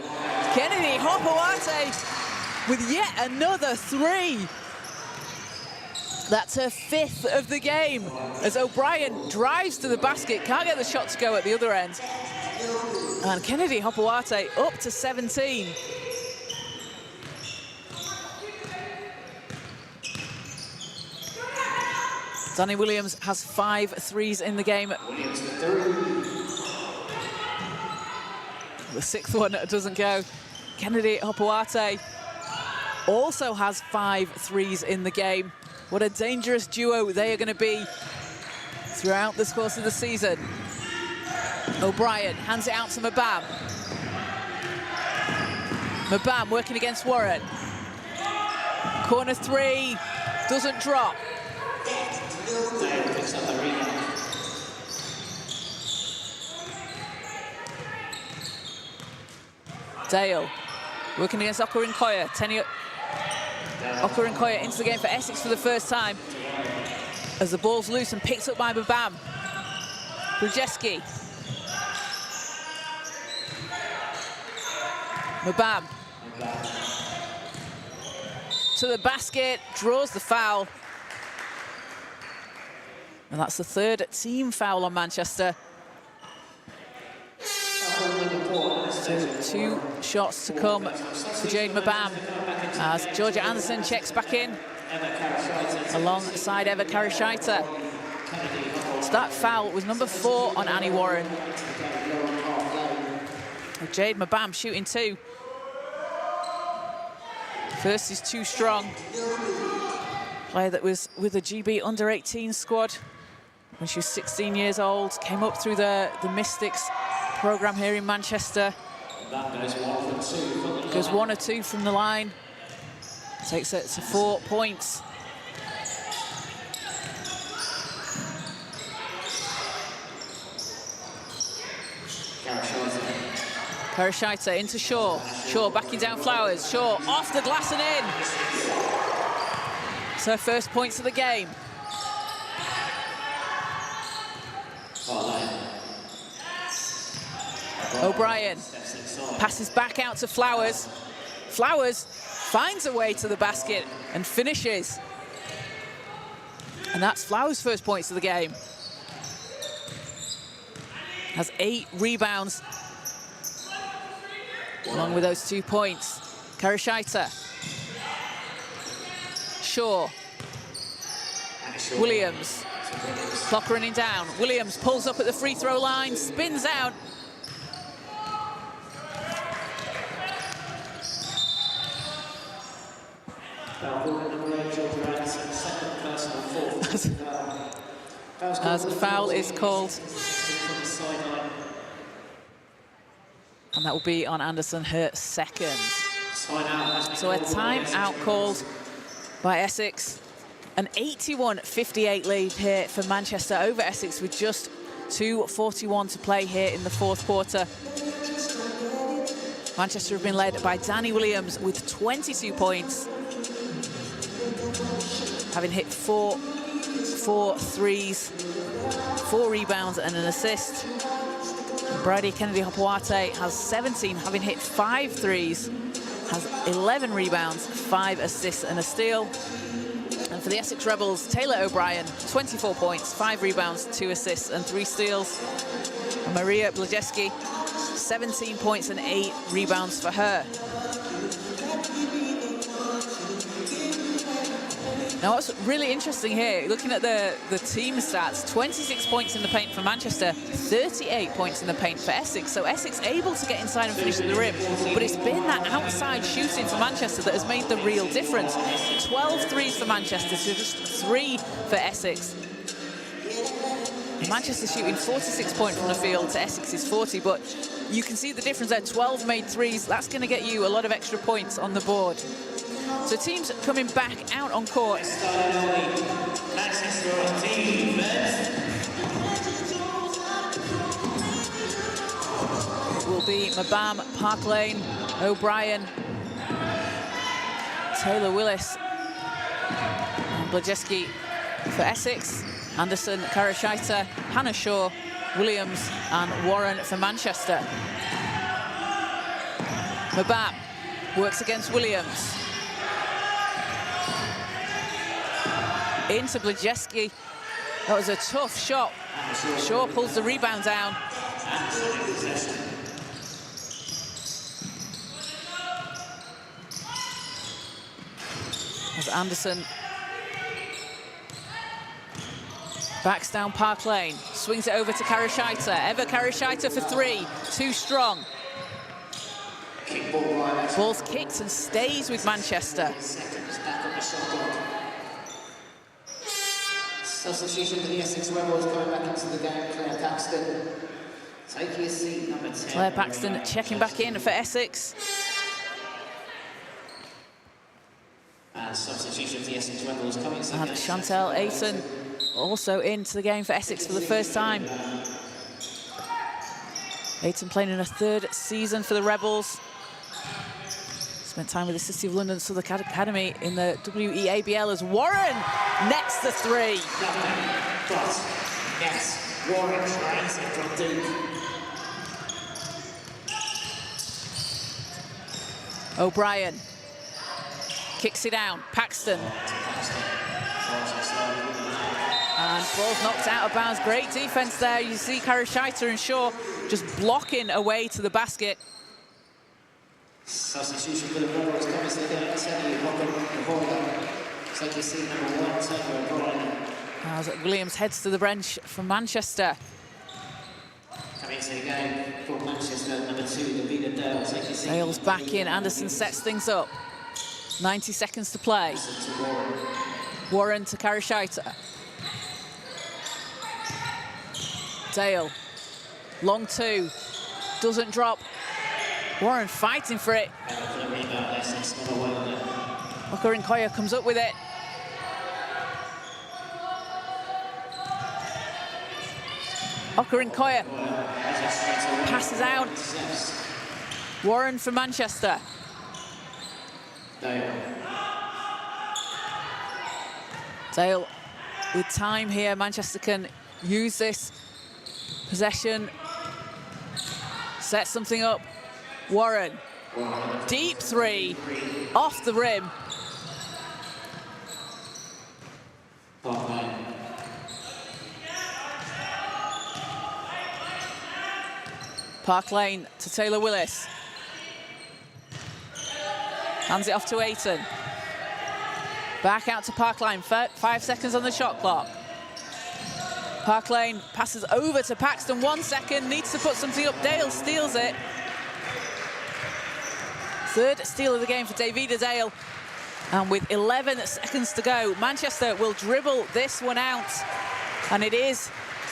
Kennedy Hopoate with yet another 3. That's her 5th of the game as O'Brien drives to the basket, can't get the shot to go at the other end. And Kennedy Hopoate up to 17. Danny Williams has 5 threes in the game. The 6th one doesn't go. Kennedy Hopoate also has 5 threes in the game. What a dangerous duo they are going to be throughout this course of the season. O'Brien hands it out to Mabam. Mabam working against Warren. Corner 3, doesn't drop. Dale working against Okorinkoya. Okorinkoya into the game for Essex for the first time as the ball's loose and picked up by Mabam. Brzeski. Mabam. To the basket, draws the foul. And that's the 3rd team foul on Manchester. So 2 shots to come for Jade Mabam as Georgia Anderson checks back in alongside Eva Karashaita. So that foul was number 4 on Annie Warren. And Jade Mabam shooting 2. First is too strong. Player that was with the GB under-18 squad when she was 16 years old, came up through the Mystics program here in Manchester. Goes 1 or 2 from the line. Takes it to 4 points. Karashaita into Shaw. Shaw backing down Flowers. Shaw off the glass and in. It's her first points of the game. O'Brien passes back out to Flowers. Flowers finds a way to the basket and finishes. And that's Flowers' first points of the game. Has 8 rebounds along with those 2 points. Karashaita. Shaw. Williams. Clock running down. Williams pulls up at the free throw line, spins out. As a foul is called. And that will be on Anderson, her 2nd. So a timeout called by Essex. An 81-58 lead here for Manchester over Essex with just 2:41 to play here in the 4th quarter. Manchester have been led by Danny Williams with 22 points, having hit 4 threes, 4 rebounds and an assist. Brady Kennedy-Hopewate has 17, having hit 5 threes, has 11 rebounds, 5 assists and a steal. And for the Essex Rebels, Taylor O'Brien, 24 points, 5 rebounds, 2 assists and 3 steals. And Maria Blajewski, 17 points and 8 rebounds for her. Now, what's really interesting here, looking at the team stats, 26 points in the paint for Manchester, 38 points in the paint for Essex. So Essex able to get inside and finish at the rim, but it's been that outside shooting for Manchester that has made the real difference. 12 threes for Manchester to just 3 for Essex. Manchester shooting 46 points from the field to Essex's 40, but you can see the difference there. 12 made threes. That's going to get you a lot of extra points on the board. So teams coming back out on court. It will be Mabam, Park Lane, O'Brien, Taylor Willis, and Blajewski for Essex. Anderson, Karashaita, Hannah Shaw, Williams and Warren for Manchester. Mabam works against Williams. Into Blajewski. That was a tough shot. Shaw pulls the rebound down. As Anderson backs down Park Lane, swings it over to Karashaita. Eva Karashaita for 3, too strong. Ball's kicked and stays with Manchester. Seconds back on the shot clock. Substitution for the Essex Rebels coming back into the game, Claire Paxton. Take your seat, number 10. Claire Paxton checking back in for Essex. And substitution for the Essex Rebels coming into the And game. Chantal Ayton also into the game for Essex for the first time. Ayton playing in her 3rd season for the Rebels. Spent time with the City of London Southern Academy in the WEABL as Warren nets the 3. But, yes, Warren tries it from deep. O'Brien kicks it down. Paxton. And ball's knocked out of bounds. Great defense there. You see Karashita and Shaw just blocking away to the basket. Substitution for the Rebels coming to the game. Teddy Hogan. Take your seat, number 1, Taylor O'Brien. As Williams heads to the bench from Manchester. Coming to the game for Manchester, number 2, Davida Dale. Take your seat. Dale's back in. Anderson sets things up. 90 seconds to play. Warren to Karashita. Dale. Long 2. Doesn't drop. Warren fighting for it. Okarinkoya comes up with it. Okarinkoya passes out. Warren for Manchester. Dale with time here. Manchester can use this possession. Set something up. Warren. Deep 3. Off the rim. Park Lane to Taylor Willis. Hands it off to Ayton. Back out to Park Lane. 5 seconds on the shot clock. Park Lane passes over to Paxton. 1 second. Needs to put something up. Dale steals it. 3rd steal of the game for Davida Dale. And with 11 seconds to go, Manchester will dribble this one out. And it is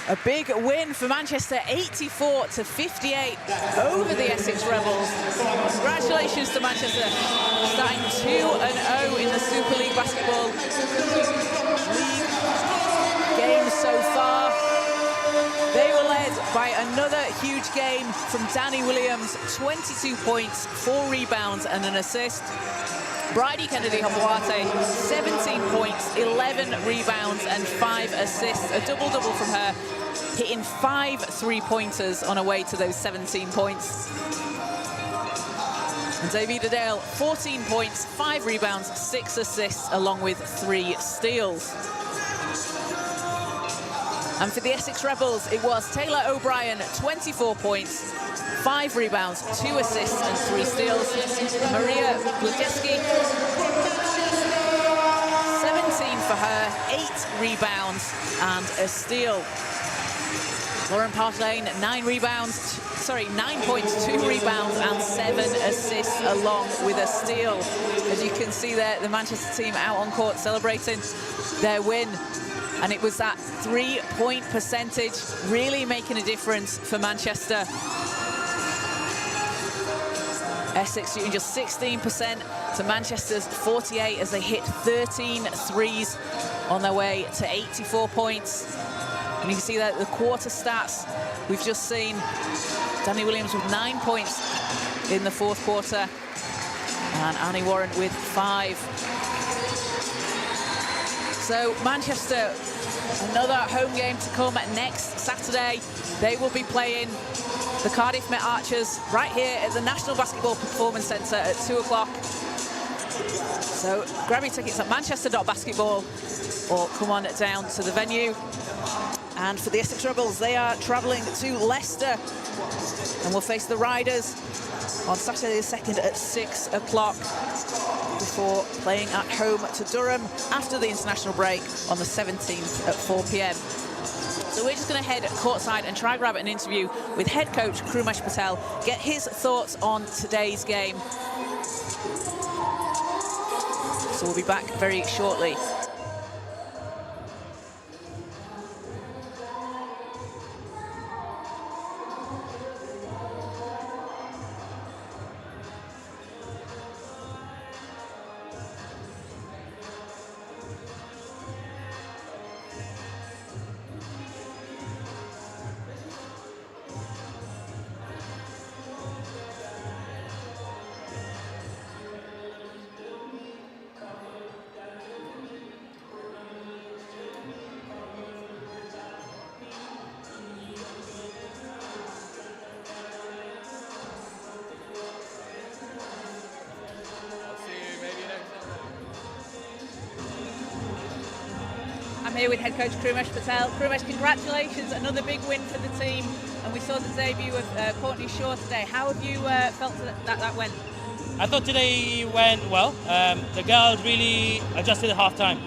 a big win for Manchester, 84-58 over the Essex Rebels. Congratulations to Manchester, starting 2-0 in the Super League Basketball League games so far. They were led by another huge game from Danny Williams, 22 points, 4 rebounds and an assist. Bridie Kennedy-Hapuate, 17 points, 11 rebounds and 5 assists. A double-double from her, hitting 5 3-pointers on her way to those 17 points. And Davida Dale, 14 points, 5 rebounds, 6 assists, along with 3 steals. And for the Essex Rebels, it was Taylor O'Brien, 24 points, 5 rebounds, 2 assists and 3 steals. Maria Gludeski, 17 for her, 8 rebounds and a steal. Lauren Park Lane, 9 points, 2 rebounds and 7 assists along with a steal. As you can see there, the Manchester team out on court celebrating their win. And it was that 3-point percentage really making a difference for Manchester. Essex shooting just 16% to Manchester's 48 as they hit 13 threes on their way to 84 points. And you can see that the quarter stats we've just seen. Danny Williams with 9 points in the 4th quarter. And Annie Warren with 5. So Manchester, another home game to come next Saturday. They will be playing the Cardiff Met Archers right here at the National Basketball Performance Centre at 2 o'clock. So grab your tickets at manchester.basketball or come on down to the venue. And for the Essex Rebels, they are travelling to Leicester and will face the Riders on Saturday the 2nd at 6 o'clock before playing at home to Durham after the international break on the 17th at 4 p.m. So we're just going to head courtside and try grab an interview with head coach Krumesh Patel, get his thoughts on today's game. So we'll be back very shortly. I'm here with head coach Krumesh Patel. Krumesh, congratulations, another big win for the team. And we saw the debut of Courtney Shaw today. How have you felt that went? I thought today went well. The girls really adjusted at half time.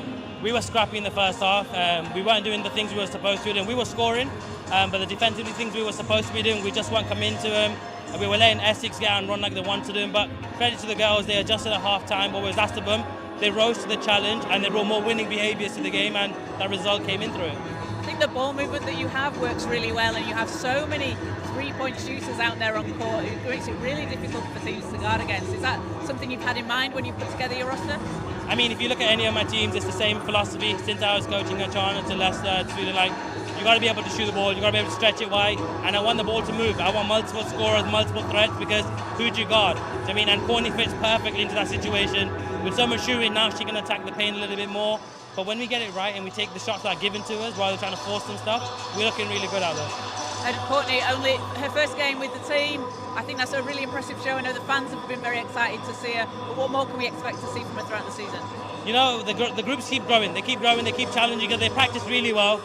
We were scrappy in the first half. We weren't doing the things we were supposed to do. And we were scoring, but the defensive things we were supposed to be doing, we just weren't coming into them. And we were letting Essex get out and run like they wanted to do. But credit to the girls, they adjusted at half time. What was asked of them, they rose to the challenge and they brought more winning behaviours to the game, and that result came in through it. I think the ball movement that you have works really well, and you have so many three-point shooters out there on court. It makes it really difficult for teams to guard against. Is that something you've had in mind when you put together your roster? I mean, if you look at any of my teams, it's the same philosophy since I was coaching at China to Leicester. It's really like, you got to be able to shoot the ball, you got to be able to stretch it wide, and I want the ball to move. I want multiple scorers, multiple threats, because who do you guard? I mean, and Courtney fits perfectly into that situation. With so much shooting now, she can attack the paint a little bit more. But when we get it right and we take the shots that are given to us rather than trying to force some stuff, we're looking really good out there. And Courtney, only her first game with the team. I think that's a really impressive show. I know the fans have been very excited to see her. But what more can we expect to see from her throughout the season? You know, the groups keep growing. They keep growing. They keep challenging us. They practice really well.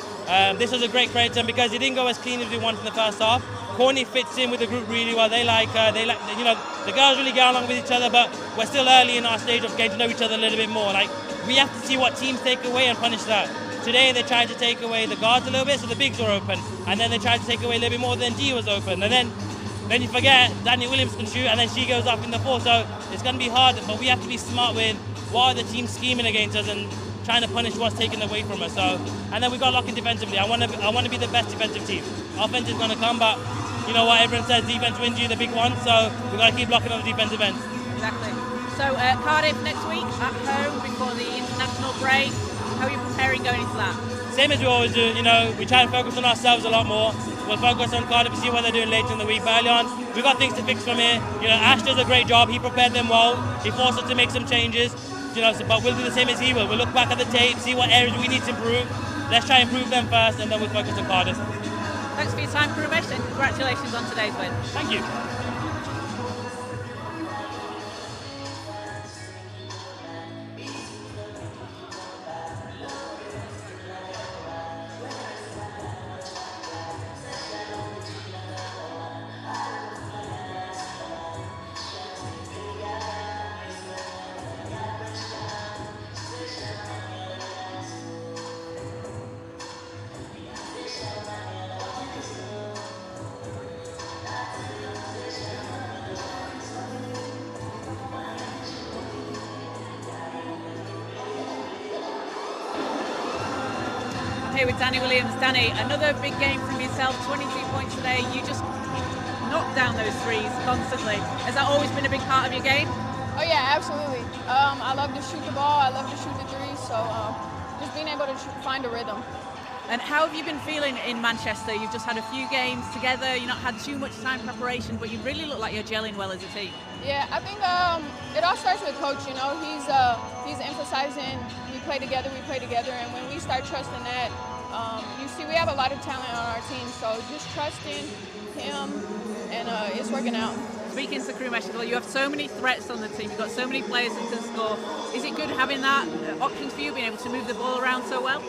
This was a great credit to them because it didn't go as clean as we wanted in the first half. Courtney fits in with the group really well. They like, you know, the girls really get along with each other, but we're still early in our stage of getting to know each other a little bit more. Like, we have to see what teams take away and punish that. Today they tried to take away the guards a little bit, so the bigs were open, and then they tried to take away a little bit more than D was open, and then you forget Danielle Williams can shoot, and then she goes off in the four. So it's going to be hard, but we have to be smart with what are the teams scheming against us and trying to punish what's taken away from us. So, and then we got locking defensively. I want to be the best defensive team. Offense is going to come, but you know what everyone says, defense wins you the big one. So we got to keep locking on the defensive end. Exactly. So Cardiff next week at home before the international break. How are you preparing going into that? Same as we always do. You know, we try and focus on ourselves a lot more. We'll focus on Cardiff to see what they're doing later in the week. But early on, we've got things to fix from here. You know, Ash does a great job. He prepared them well. He forced us to make some changes. You know, but we'll do the same as he will. We'll look back at the tape, see what areas we need to improve. Let's try and improve them first, and then we'll focus on Cardiff. Thanks for your time, Krumesh, and congratulations on today's win. Thank you. Here with Danny Williams. Danny, another big game from yourself, 22 points today. You just knocked down those threes constantly. Has that always been a big part of your game? Oh yeah, absolutely. I love to shoot the ball, I love to shoot the threes, so just being able to find a rhythm. And how have you been feeling in Manchester? You've just had a few games together, you've not had too much time preparation, but you really look like you're gelling well as a team. Yeah, I think it all starts with coach, you know. He's emphasizing we play together, and when we start trusting that, you see we have a lot of talent on our team, so just trusting him, and it's working out. Speaking to Krumesh, you have so many threats on the team, you've got so many players that can score. Is it good having that options for you, being able to move the ball around so well?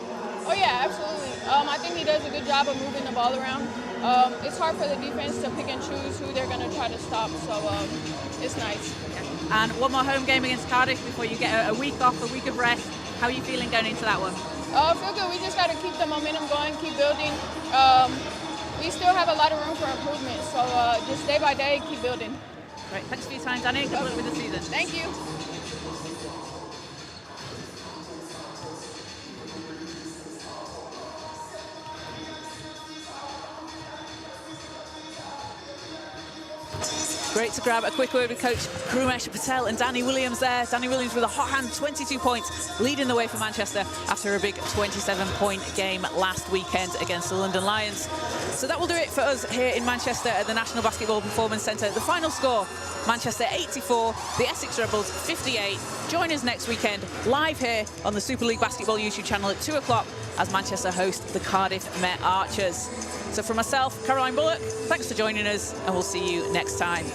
Oh yeah, absolutely. I think he does a good job of moving the ball around. It's hard for the defense to pick and choose who they're going to try to stop, so it's nice. Yeah. And one more home game against Cardiff before you get a week off, a week of rest. How are you feeling going into that one? I feel good. We just got to keep the momentum going, keep building. We still have a lot of room for improvement, so just day by day, keep building. Great. Thanks for your time, Danny. Good luck with the season. Thank you. Great to grab a quick word with Coach Krumesh Patel and Danny Williams there. Danny Williams with a hot hand, 22 points, leading the way for Manchester after a big 27-point game last weekend against the London Lions. So that will do it for us here in Manchester at the National Basketball Performance Centre. The final score, Manchester 84, the Essex Rebels 58. Join us next weekend live here on the Super League Basketball YouTube channel at 2 o'clock as Manchester host the Cardiff Met Archers. So from myself, Caroline Bullock, thanks for joining us, and we'll see you next time.